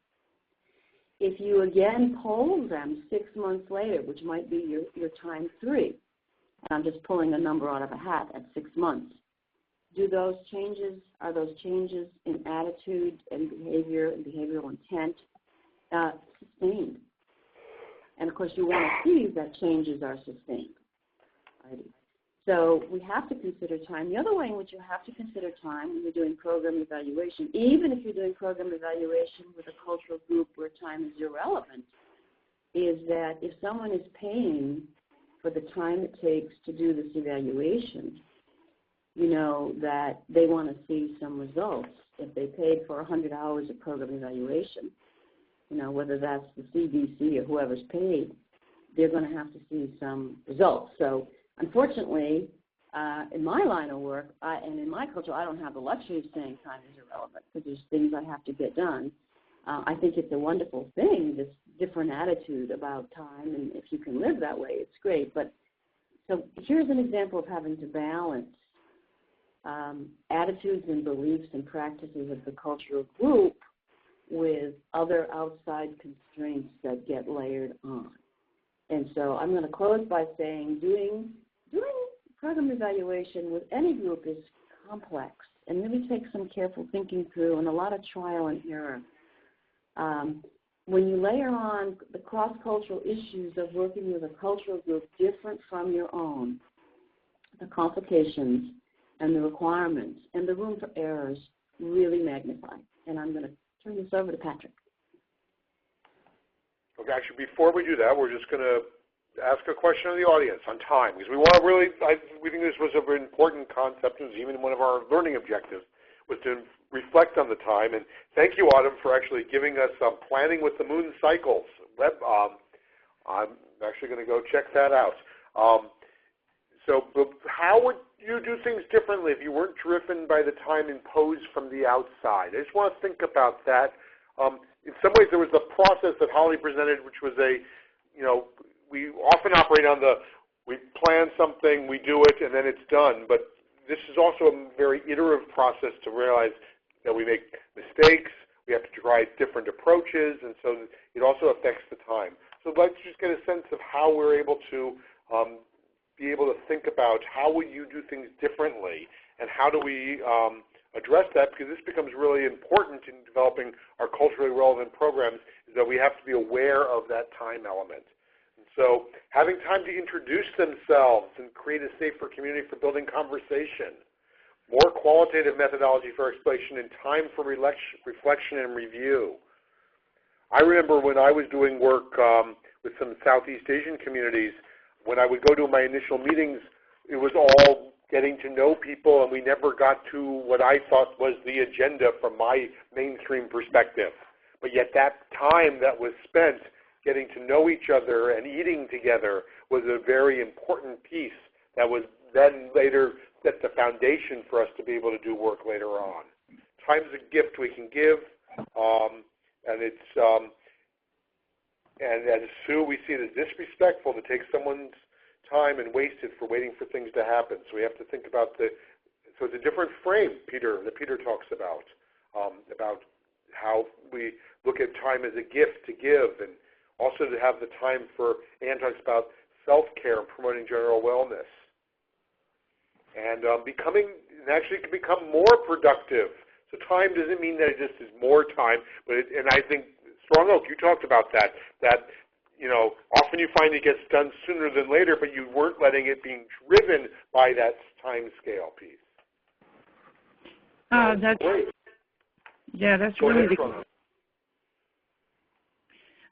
if you again polled them 6 months later, which might be your time 3, and I'm just pulling a number out of a hat at 6 months, are those changes in attitude and behavior and behavioral intent sustained? And of course you want to see that changes are sustained. So we have to consider time. The other way in which you have to consider time when you're doing program evaluation, even if you're doing program evaluation with a cultural group where time is irrelevant, is that if someone is paying for the time it takes to do this evaluation, that they want to see some results. If they paid for 100 hours of program evaluation, whether that's the CDC or whoever's paid, they're going to have to see some results. So unfortunately, in my line of work and in my culture, I don't have the luxury of saying time is irrelevant, because there's things I have to get done. I think it's a wonderful thing, this different attitude about time, and if you can live that way, it's great. But so here's an example of having to balance attitudes and beliefs and practices of the cultural group with other outside constraints that get layered on. And so I'm going to close by saying doing program evaluation with any group is complex and really takes some careful thinking through and a lot of trial and error. When you layer on the cross-cultural issues of working with a cultural group different from your own, the complications and the requirements and the room for errors really magnify. And I'm going to turn this over to Patrick. Okay, actually, before we do that, we're just going to ask a question of the audience on time, because we want to really, we think this was an important concept, and even one of our learning objectives was to reflect on the time. And thank you, Autumn, for actually giving us Planning with the Moon Cycles. I'm actually going to go check that out. So how would you do things differently if you weren't driven by the time imposed from the outside? I just want to think about that. In some ways, there was a process that Holly presented, which was we often operate on we plan something, we do it, and then it's done. But this is also a very iterative process to realize that we make mistakes, we have to try different approaches, and so it also affects the time. So let's just get a sense of how we're able to be able to think about how would you do things differently, and how do we address that, because this becomes really important in developing our culturally relevant programs, is that we have to be aware of that time element. And so having time to introduce themselves and create a safer community for building conversation, more qualitative methodology for exploration, and time for reflection and review. I remember when I was doing work with some Southeast Asian communities, when I would go to my initial meetings, it was all getting to know people, and we never got to what I thought was the agenda from my mainstream perspective. But yet that time that was spent getting to know each other and eating together was a very important piece that was then later set the foundation for us to be able to do work later on. Time's a gift we can give, and it's and as Sue, we see it as disrespectful to take someone's time and waste it for waiting for things to happen. So we have to think about so it's a different frame, that Peter talks about how we look at time as a gift to give, and also to have the time for, Ann talks about self-care and promoting general wellness. And actually can become more productive. So time doesn't mean that it just is more time, and I think, Strong Oak, you talked about that often you find it gets done sooner than later, but you weren't letting it being driven by that time scale piece. That's great. Yeah, that's Go really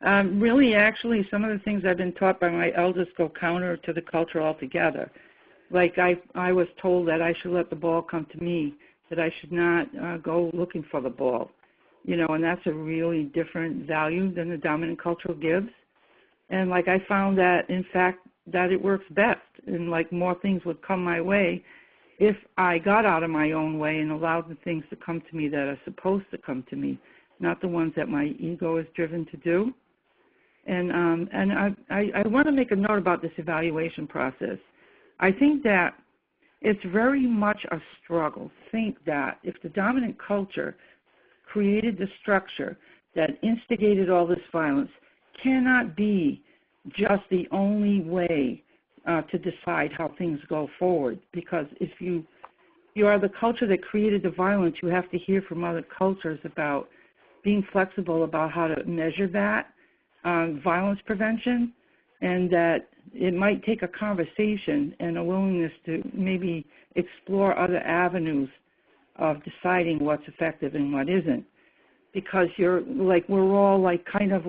ahead, really, actually, some of the things I've been taught by my elders go counter to the culture altogether. Like I was told that I should let the ball come to me, that I should not go looking for the ball, and that's a really different value than the dominant culture gives. And like I found that, in fact, that it works best, and like more things would come my way if I got out of my own way and allowed the things to come to me that are supposed to come to me, not the ones that my ego is driven to do. And I want to make a note about this evaluation process. I think that it's very much a struggle. Think that if the dominant culture created the structure that instigated all this violence, cannot be just the only way to decide how things go forward. Because if you are the culture that created the violence, you have to hear from other cultures about being flexible about how to measure that violence prevention, and that it might take a conversation and a willingness to maybe explore other avenues of deciding what's effective and what isn't. Because we're all kind of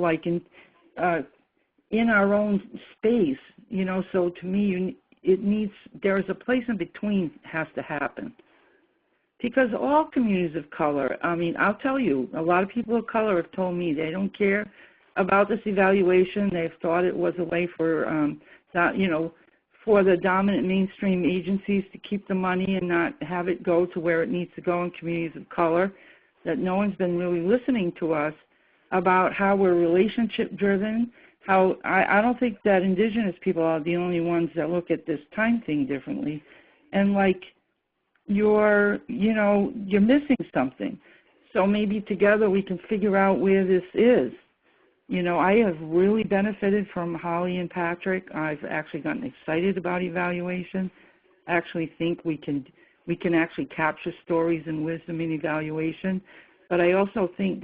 in our own space, so to me there's a place in between has to happen. Because all communities of color, I'll tell you, a lot of people of color have told me they don't care about this evaluation. They've thought it was a way for for the dominant mainstream agencies to keep the money and not have it go to where it needs to go in communities of color, that no one's been really listening to us about how we're relationship driven. How I don't think that indigenous people are the only ones that look at this time thing differently, and you're missing something. So maybe together we can figure out where this is. I have really benefited from Holly and Patrick. I've actually gotten excited about evaluation. I actually think we can actually capture stories and wisdom in evaluation. But I also think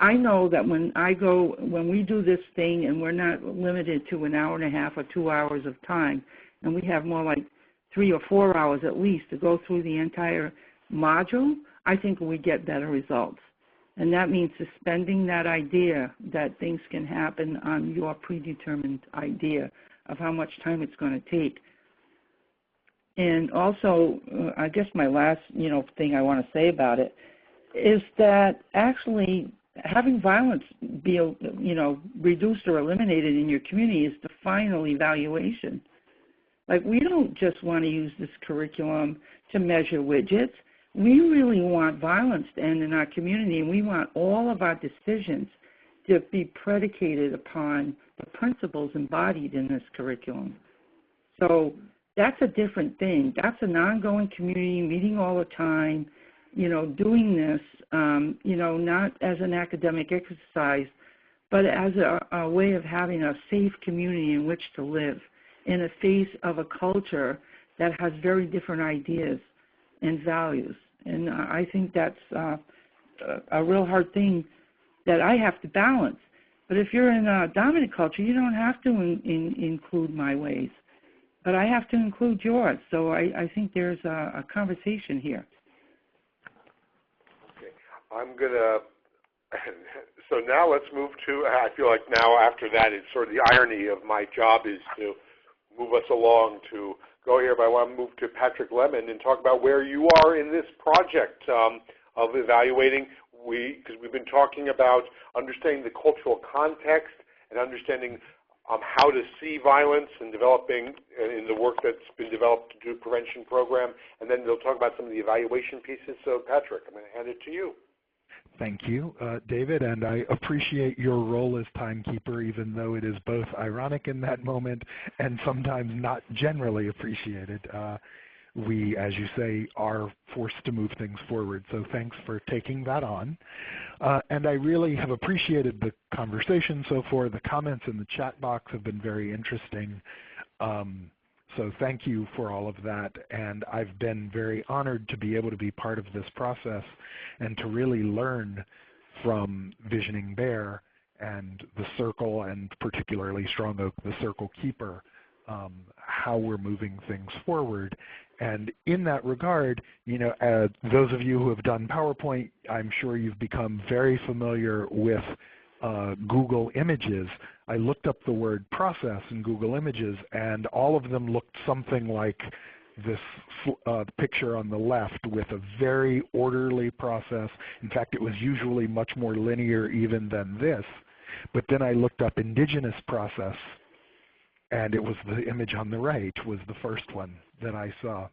I know that when we do this thing and we're not limited to an hour and a half or 2 hours of time, and we have more like 3 or 4 hours at least to go through the entire module, I think we get better results. And that means suspending that idea that things can happen on your predetermined idea of how much time it's going to take. And also, I guess my last, thing I want to say about it is that actually having violence be, reduced or eliminated in your community is the final evaluation. Like, we don't just want to use this curriculum to measure widgets. We really want violence to end in our community, and we want all of our decisions to be predicated upon the principles embodied in this curriculum. So that's a different thing. That's an ongoing community, meeting all the time, doing this, not as an academic exercise, but as a way of having a safe community in which to live in the face of a culture that has very different ideas and values. And I think that's a real hard thing that I have to balance. But if you're in a dominant culture, you don't have to include my ways. But I have to include yours. So I think there's a conversation here. Okay. I'm going to, so now let's move to, I feel like now after that, it's sort of the irony of my job is to move us along to go here, but I want to move to Patrick Lemon and talk about where you are in this project of evaluating. Because we've been talking about understanding the cultural context and understanding how to see violence and developing in the work that's been developed to do prevention program, and then they'll talk about some of the evaluation pieces. So Patrick, I'm going to hand it to you. Thank you, David, and I appreciate your role as timekeeper, even though it is both ironic in that moment and sometimes not generally appreciated. We, as you say, are forced to move things forward, so thanks for taking that on. And I really have appreciated the conversation so far. The comments in the chat box have been very interesting. So thank you for all of that, and I've been very honored to be able to be part of this process and to really learn from Visioning B.E.A.R and the Circle, and particularly Strong Oak, the Circle Keeper, how we're moving things forward. And in that regard, those of you who have done PowerPoint, I'm sure you've become very familiar with Google Images. I looked up the word process in Google Images, and all of them looked something like this picture on the left, with a very orderly process. In fact, it was usually much more linear even than this. But then I looked up indigenous process, and it was the image on the right was the first one that I saw.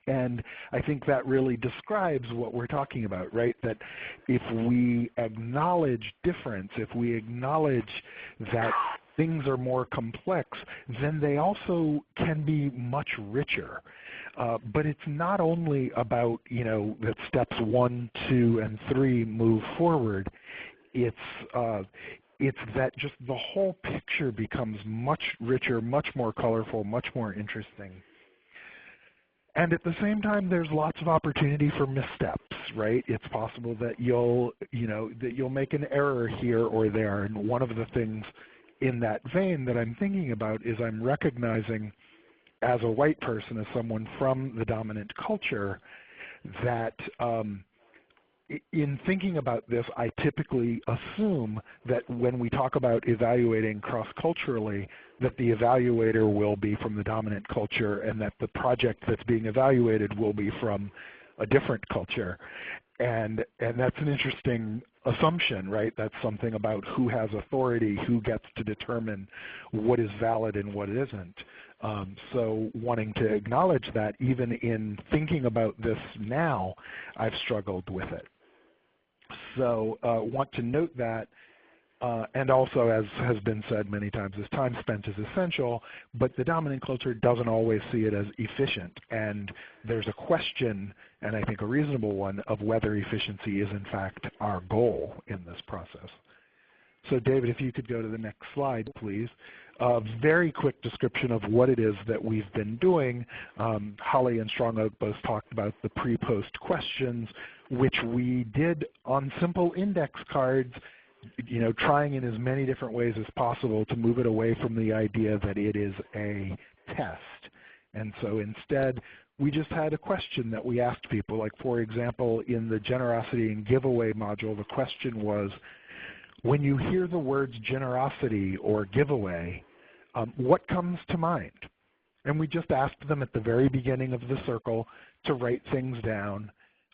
And I think that really describes what we're talking about, right? That if we acknowledge difference, if we acknowledge that things are more complex, then they also can be much richer. But it's not only about, that steps 1, 2, and 3 move forward. It's that just the whole picture becomes much richer, much more colorful, much more interesting. And at the same time, there's lots of opportunity for missteps, right? It's possible that you'll make an error here or there. And one of the things in that vein that I'm thinking about is I'm recognizing, as a white person, as someone from the dominant culture, that in thinking about this, I typically assume that when we talk about evaluating cross-culturally, that the evaluator will be from the dominant culture and that the project that's being evaluated will be from a different culture. And that's an interesting assumption, right? That's something about who has authority, who gets to determine what is valid and what isn't. So wanting to acknowledge that, even in thinking about this now, I've struggled with it. So want to note that, and also, as has been said many times, is time spent is essential, but the dominant culture doesn't always see it as efficient. And there's a question, and I think a reasonable one, of whether efficiency is in fact our goal in this process. So David, if you could go to the next slide, please. A very quick description of what it is that we've been doing. Holly and Strong Oak both talked about the pre-post questions, which we did on simple index cards, trying in as many different ways as possible to move it away from the idea that it is a test. And so instead, we just had a question that we asked people. Like, for example, in the generosity and giveaway module, the question was, when you hear the words generosity or giveaway, what comes to mind? And we just asked them at the very beginning of the circle to write things down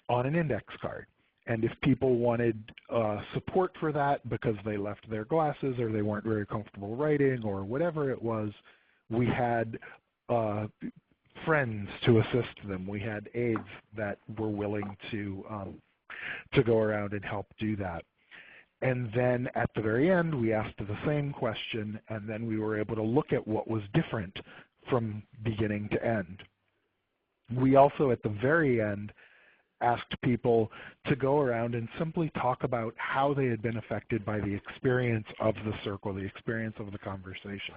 on an index card. And if people wanted support for that because they left their glasses or they weren't very comfortable writing or whatever it was, we had friends to assist them. We had aides that were willing to go around and help do that. And then at the very end, we asked the same question, and then we were able to look at what was different from beginning to end. We also, at the very end, asked people to go around and simply talk about how they had been affected by the experience of the circle, the experience of the conversation.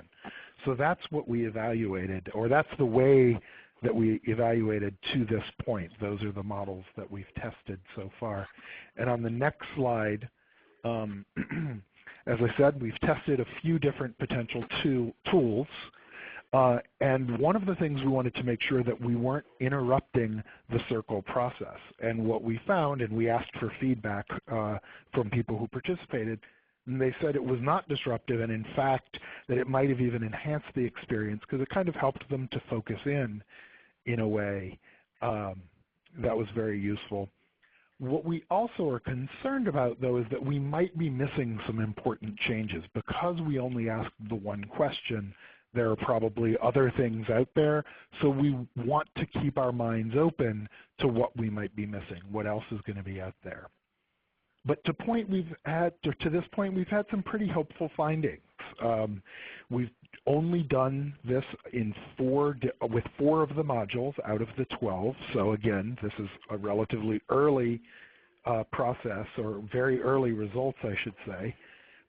So that's what we evaluated, or that's the way that we evaluated to this point. Those are the models that we've tested so far. And on the next slide, as I said, we've tested a few different potential tools. And one of the things we wanted to make sure that we weren't interrupting the circle process. And what we found, and we asked for feedback from people who participated, and they said it was not disruptive, and in fact that it might have even enhanced the experience because it kind of helped them to focus in a way that was very useful. What we also are concerned about, though, is that we might be missing some important changes. Because we only asked the one question, there are probably other things out there, so we want to keep our minds open to what we might be missing, what else is going to be out there. But to this point, we've had some pretty hopeful findings. We've only done this with 4 of the modules out of the 12. So again, this is a relatively early process, or very early results, I should say.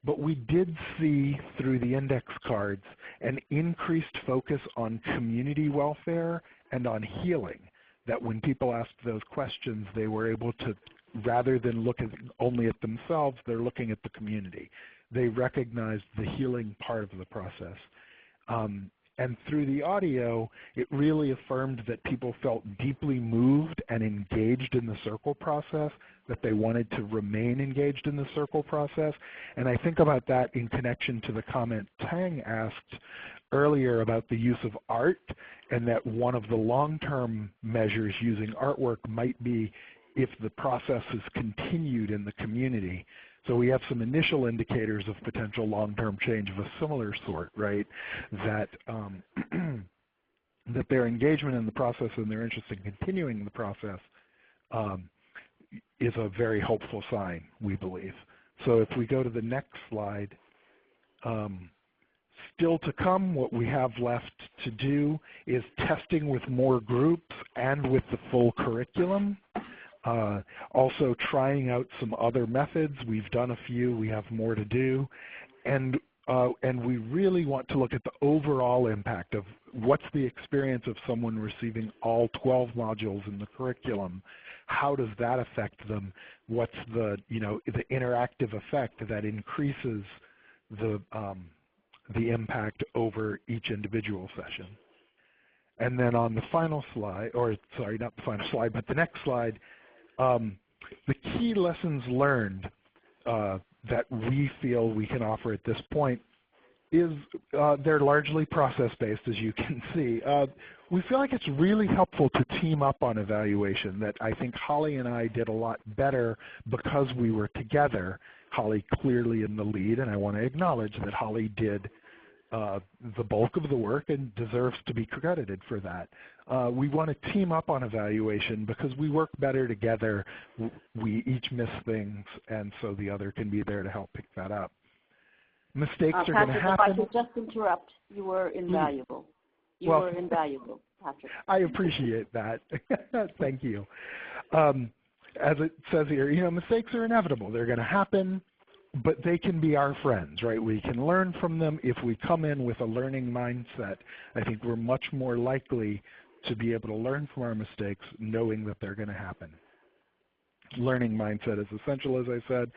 But we did see through the index cards an increased focus on community welfare and on healing, that when people asked those questions, they were able to, rather than look only at themselves, they're looking at the community. They recognized the healing part of the process. And through the audio, it really affirmed that people felt deeply moved and engaged in the circle process, that they wanted to remain engaged in the circle process. And I think about that in connection to the comment Tang asked earlier about the use of art, and that one of the long-term measures using artwork might be if the process is continued in the community. So we have some initial indicators of potential long-term change of a similar sort, right? That that their engagement in the process and their interest in continuing the process is a very hopeful sign, we believe. So if we go to the next slide, still to come, what we have left to do is testing with more groups and with the full curriculum. Also trying out some other methods. We've done a few, we have more to do. And we really want to look at the overall impact of what's the experience of someone receiving all 12 modules in the curriculum. How does that affect them? What's the interactive effect that increases the impact over each individual session? And then on the final slide, or sorry, not the final slide, but the next slide, the key lessons learned that we feel we can offer at this point is they're largely process-based, as you can see. We feel like it's really helpful to team up on evaluation, that I think Holly and I did a lot better because we were together. Holly clearly in the lead, and I want to acknowledge that Holly did the bulk of the work and deserves to be credited for that. We want to team up on evaluation because we work better together. We each miss things, and so the other can be there to help pick that up. Mistakes are going to happen. Patrick, if I could just interrupt, you were invaluable. You were invaluable, Patrick. I appreciate that. Thank you. As it says here, mistakes are inevitable. They're going to happen, but they can be our friends, right? We can learn from them. If we come in with a learning mindset, I think we're much more likely to be able to learn from our mistakes knowing that they're going to happen. Learning mindset is essential, as I said.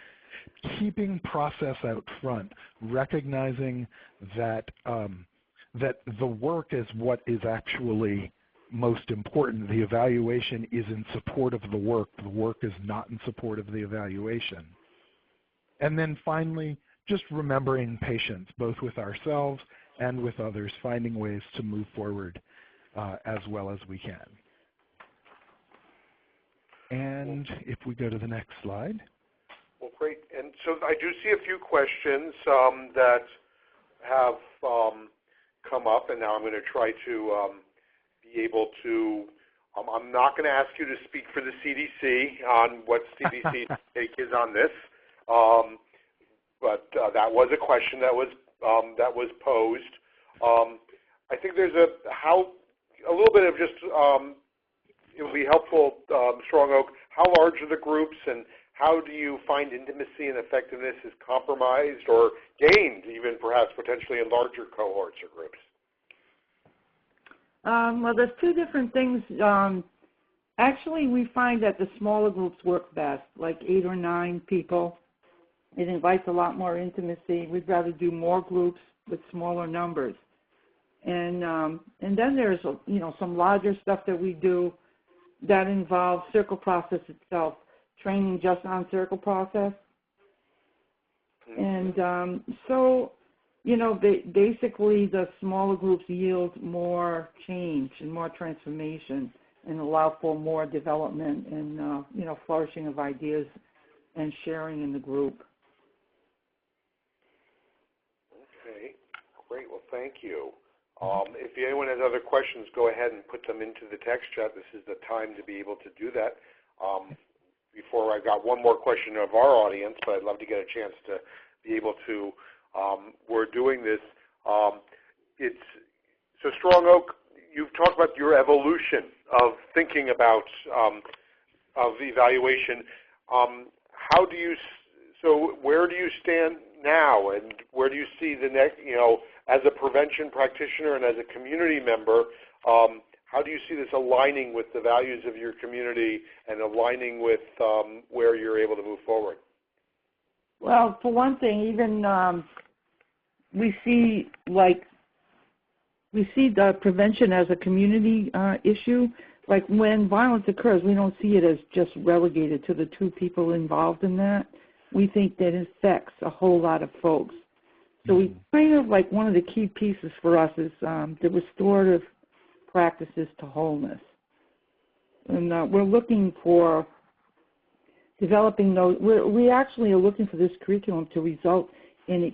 Keeping process out front, recognizing that that the work is what is actually most important. The evaluation is in support of the work is not in support of the evaluation. And then finally, just remembering patience, both with ourselves and with others, finding ways to move forward as well as we can. And if we go to the next slide. Well, great. And so I do see a few questions that have come up, and now I'm going to try to be able to, I'm not going to ask you to speak for the CDC on what CDC's take is on this, but that was a question that was posed. I think there's a little bit of just, it would be helpful, Strong Oak, how large are the groups, and how do you find intimacy and effectiveness is compromised or gained, even perhaps potentially in larger cohorts or groups? Well, there's two different things. Actually, we find that the smaller groups work best, like 8 or 9 people. It invites a lot more intimacy. We'd rather do more groups with smaller numbers. And then there's some larger stuff that we do that involves circle process itself, training just on circle process. And so, basically the smaller groups yield more change and more transformation and allow for more development and, flourishing of ideas and sharing in the group. Okay, great. Well, thank you. If anyone has other questions, go ahead and put them into the text chat. This is the time to be able to do that. Before I got one more question of our audience, but I'd love to get a chance to be able to, we're doing this. So Strong Oak, you've talked about your evolution of thinking about of evaluation. Where do you stand now, and where do you see the next, as a prevention practitioner and as a community member, how do you see this aligning with the values of your community and aligning with where you're able to move forward? Well, for one thing, even we see the prevention as a community issue. Like when violence occurs, we don't see it as just relegated to the 2 people involved in that. We think that it affects a whole lot of folks. So we kind of one of the key pieces for us is the restorative practices to wholeness. And we're looking for developing those. We actually are looking for this curriculum to result in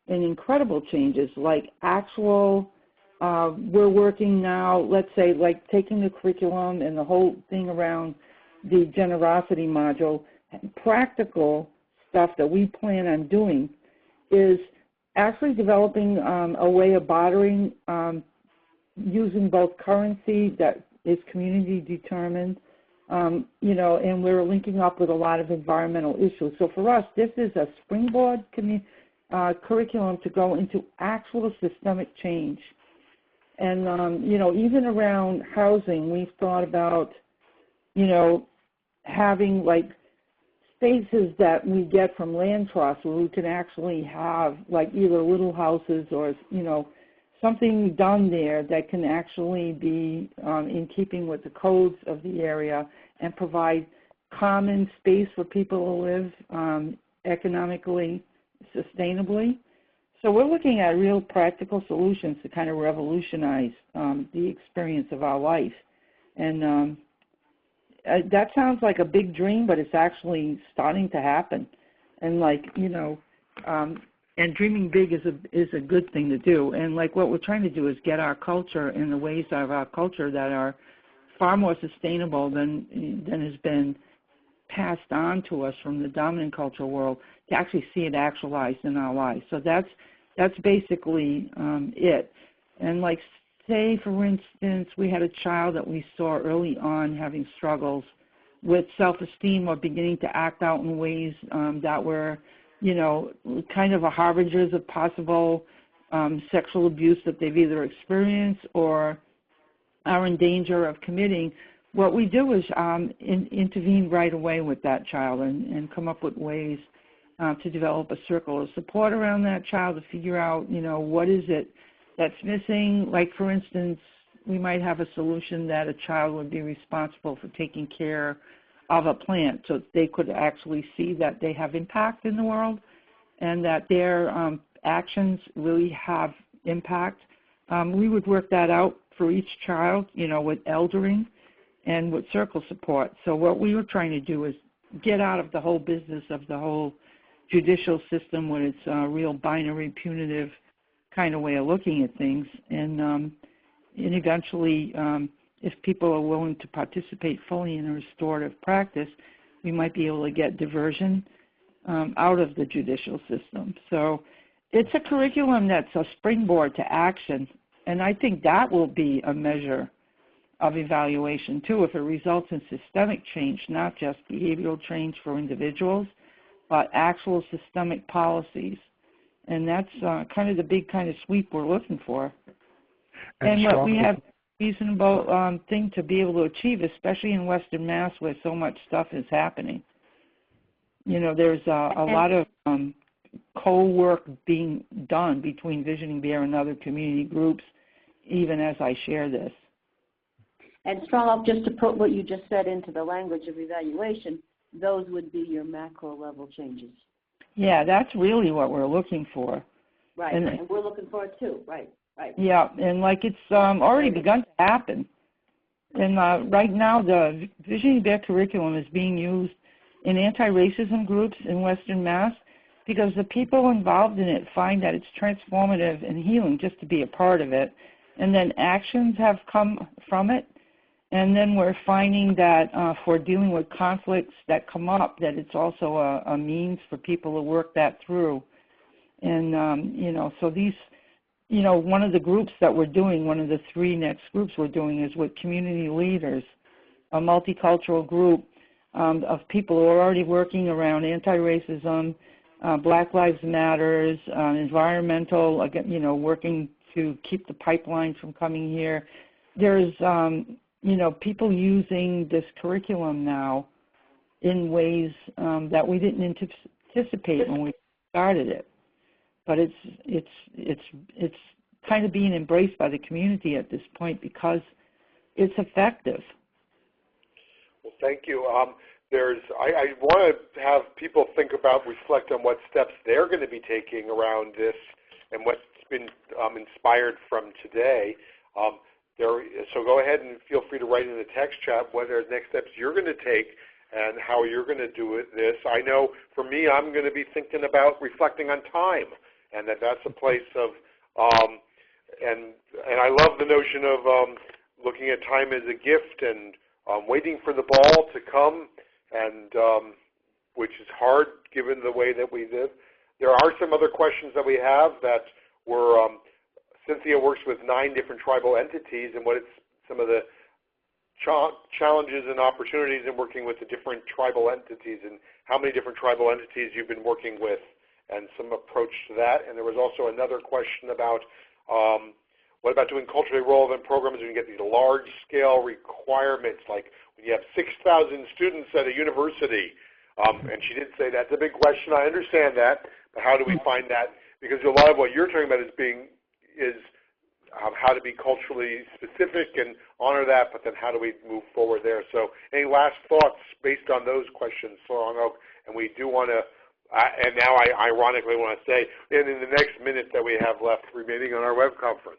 incredible changes, like actual, we're working now, let's say, like taking the curriculum and the whole thing around the generosity module, practical stuff that we plan on doing is actually developing a way of bartering using both currency that is community determined, and we're linking up with a lot of environmental issues. So for us, this is a springboard curriculum to go into actual systemic change. And, even around housing, we've thought about, having spaces that we get from land trusts where we can actually have either little houses or, something done there that can actually be in keeping with the codes of the area and provide common space for people to live economically, sustainably. So we're looking at real practical solutions to kind of revolutionize the experience of our life. And that sounds like a big dream, but it's actually starting to happen. And and dreaming big is a good thing to do. And what we're trying to do is get our culture in the ways of our culture that are far more sustainable than has been passed on to us from the dominant cultural world, to actually see it actualized in our lives. So that's basically it. And say, for instance, we had a child that we saw early on having struggles with self-esteem or beginning to act out in ways that were, kind of a harbingers of possible sexual abuse that they've either experienced or are in danger of committing. What we do is intervene right away with that child and come up with ways to develop a circle of support around that child to figure out, what is it that's missing. Like, for instance, we might have a solution that a child would be responsible for taking care of a plant so they could actually see that they have impact in the world and that their actions really have impact. We would work that out for each child, with eldering and with circle support. So what we were trying to do is get out of the whole business of the whole judicial system when it's a real binary, punitive kind of way of looking at things. And eventually, if people are willing to participate fully in a restorative practice, we might be able to get diversion out of the judicial system. So it's a curriculum that's a springboard to action, and I think that will be a measure of evaluation too if it results in systemic change, not just behavioral change for individuals, but actual systemic policies. And that's kind of the big kind of sweep we're looking for. And what we have reasonable thing to be able to achieve, especially in Western Mass where so much stuff is happening. There's a lot of co-work being done between Visioning B E.A.R and other community groups, even as I share this. And Strong, just to put what you just said into the language of evaluation, those would be your macro level changes. Yeah, that's really what we're looking for. Right, and we're looking for it too, right. Yeah, and like it's already begun to happen. And right now the Visioning B E.A.R curriculum is being used in anti-racism groups in Western Mass because the people involved in it find that it's transformative and healing just to be a part of it. And then actions have come from it. And then we're finding that for dealing with conflicts that come up, that it's also a means for people to work that through. And, so these, one of the groups that we're doing, one of the 3 next groups we're doing is with community leaders, a multicultural group of people who are already working around anti-racism, Black Lives Matters, environmental, working to keep the pipelines from coming here. There's, people using this curriculum now in ways that we didn't anticipate when we started it. But it's kind of being embraced by the community at this point because it's effective. Well, thank you. I want to have people reflect on what steps they're going to be taking around this and what's been inspired from today. So go ahead and feel free to write in the text chat what are the next steps you're going to take and how you're going to do this. I know for me, I'm going to be thinking about reflecting on time, and that's a place of, and I love the notion of looking at time as a gift and waiting for the ball to come, and which is hard given the way that we live. There are some other questions that we have that were. Cynthia works with 9 different tribal entities, and what it's some of the challenges and opportunities in working with the different tribal entities, and how many different tribal entities you've been working with, and some approach to that. And there was also another question about what about doing culturally relevant programs when you get these large-scale requirements, like when you have 6,000 students at a university. And she did say that's a big question. I understand that, but how do we find that? Because a lot of what you're talking about is how to be culturally specific and honor that, but then how do we move forward there? So any last thoughts based on those questions, Strong Oak? And we do want to, and now I ironically want to say, and in the next minute that we have left remaining on our web conference.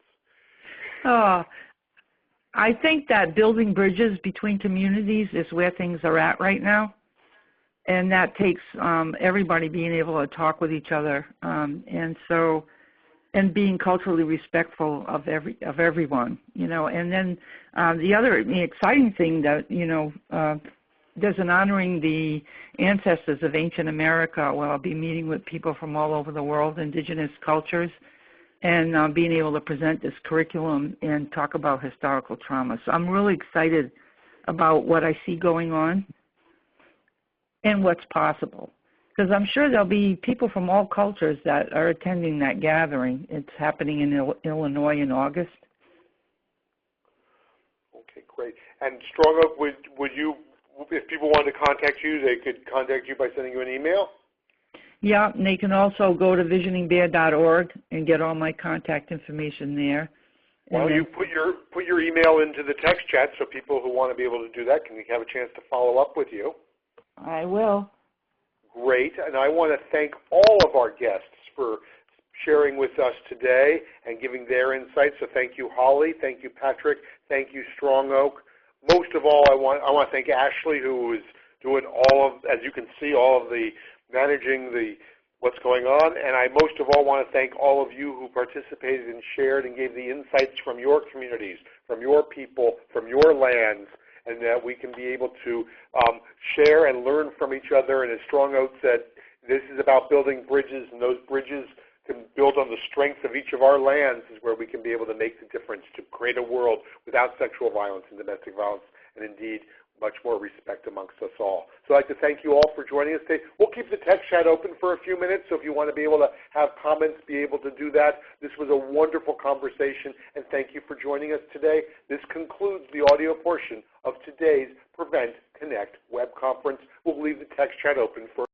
I think that building bridges between communities is where things are at right now. And that takes everybody being able to talk with each other. And being culturally respectful of everyone, And then the other exciting thing that, there's an honoring the ancestors of ancient America where I'll be meeting with people from all over the world, indigenous cultures, and being able to present this curriculum and talk about historical trauma. So I'm really excited about what I see going on and what's possible. Because I'm sure there'll be people from all cultures that are attending that gathering. It's happening in Illinois in August. Okay, great. And Strong Oak, would you, if people wanted to contact you, they could contact you by sending you an email? Yeah, and they can also go to visioningbear.org and get all my contact information there. Why don't you put your email into the text chat so people who want to be able to do that can have a chance to follow up with you? I will. Great, and I want to thank all of our guests for sharing with us today and giving their insights. So thank you, Holly. Thank you, Patrick. Thank you, Strong Oak. Most of all, I want to thank Ashley, who is doing all of, as you can see, all of the managing what's going on. And I most of all want to thank all of you who participated and shared and gave the insights from your communities, from your people, from your lands, and that we can be able to share and learn from each other. And as Strong Oak said, this is about building bridges, and those bridges can build on the strength of each of our lands is where we can be able to make the difference to create a world without sexual violence and domestic violence, and indeed much more respect amongst us all. So I'd like to thank you all for joining us today. We'll keep the text chat open for a few minutes, so if you want to be able to have comments, be able to do that. This was a wonderful conversation, and thank you for joining us today. This concludes the audio portion of today's Prevent Connect web conference. We'll leave the text chat open for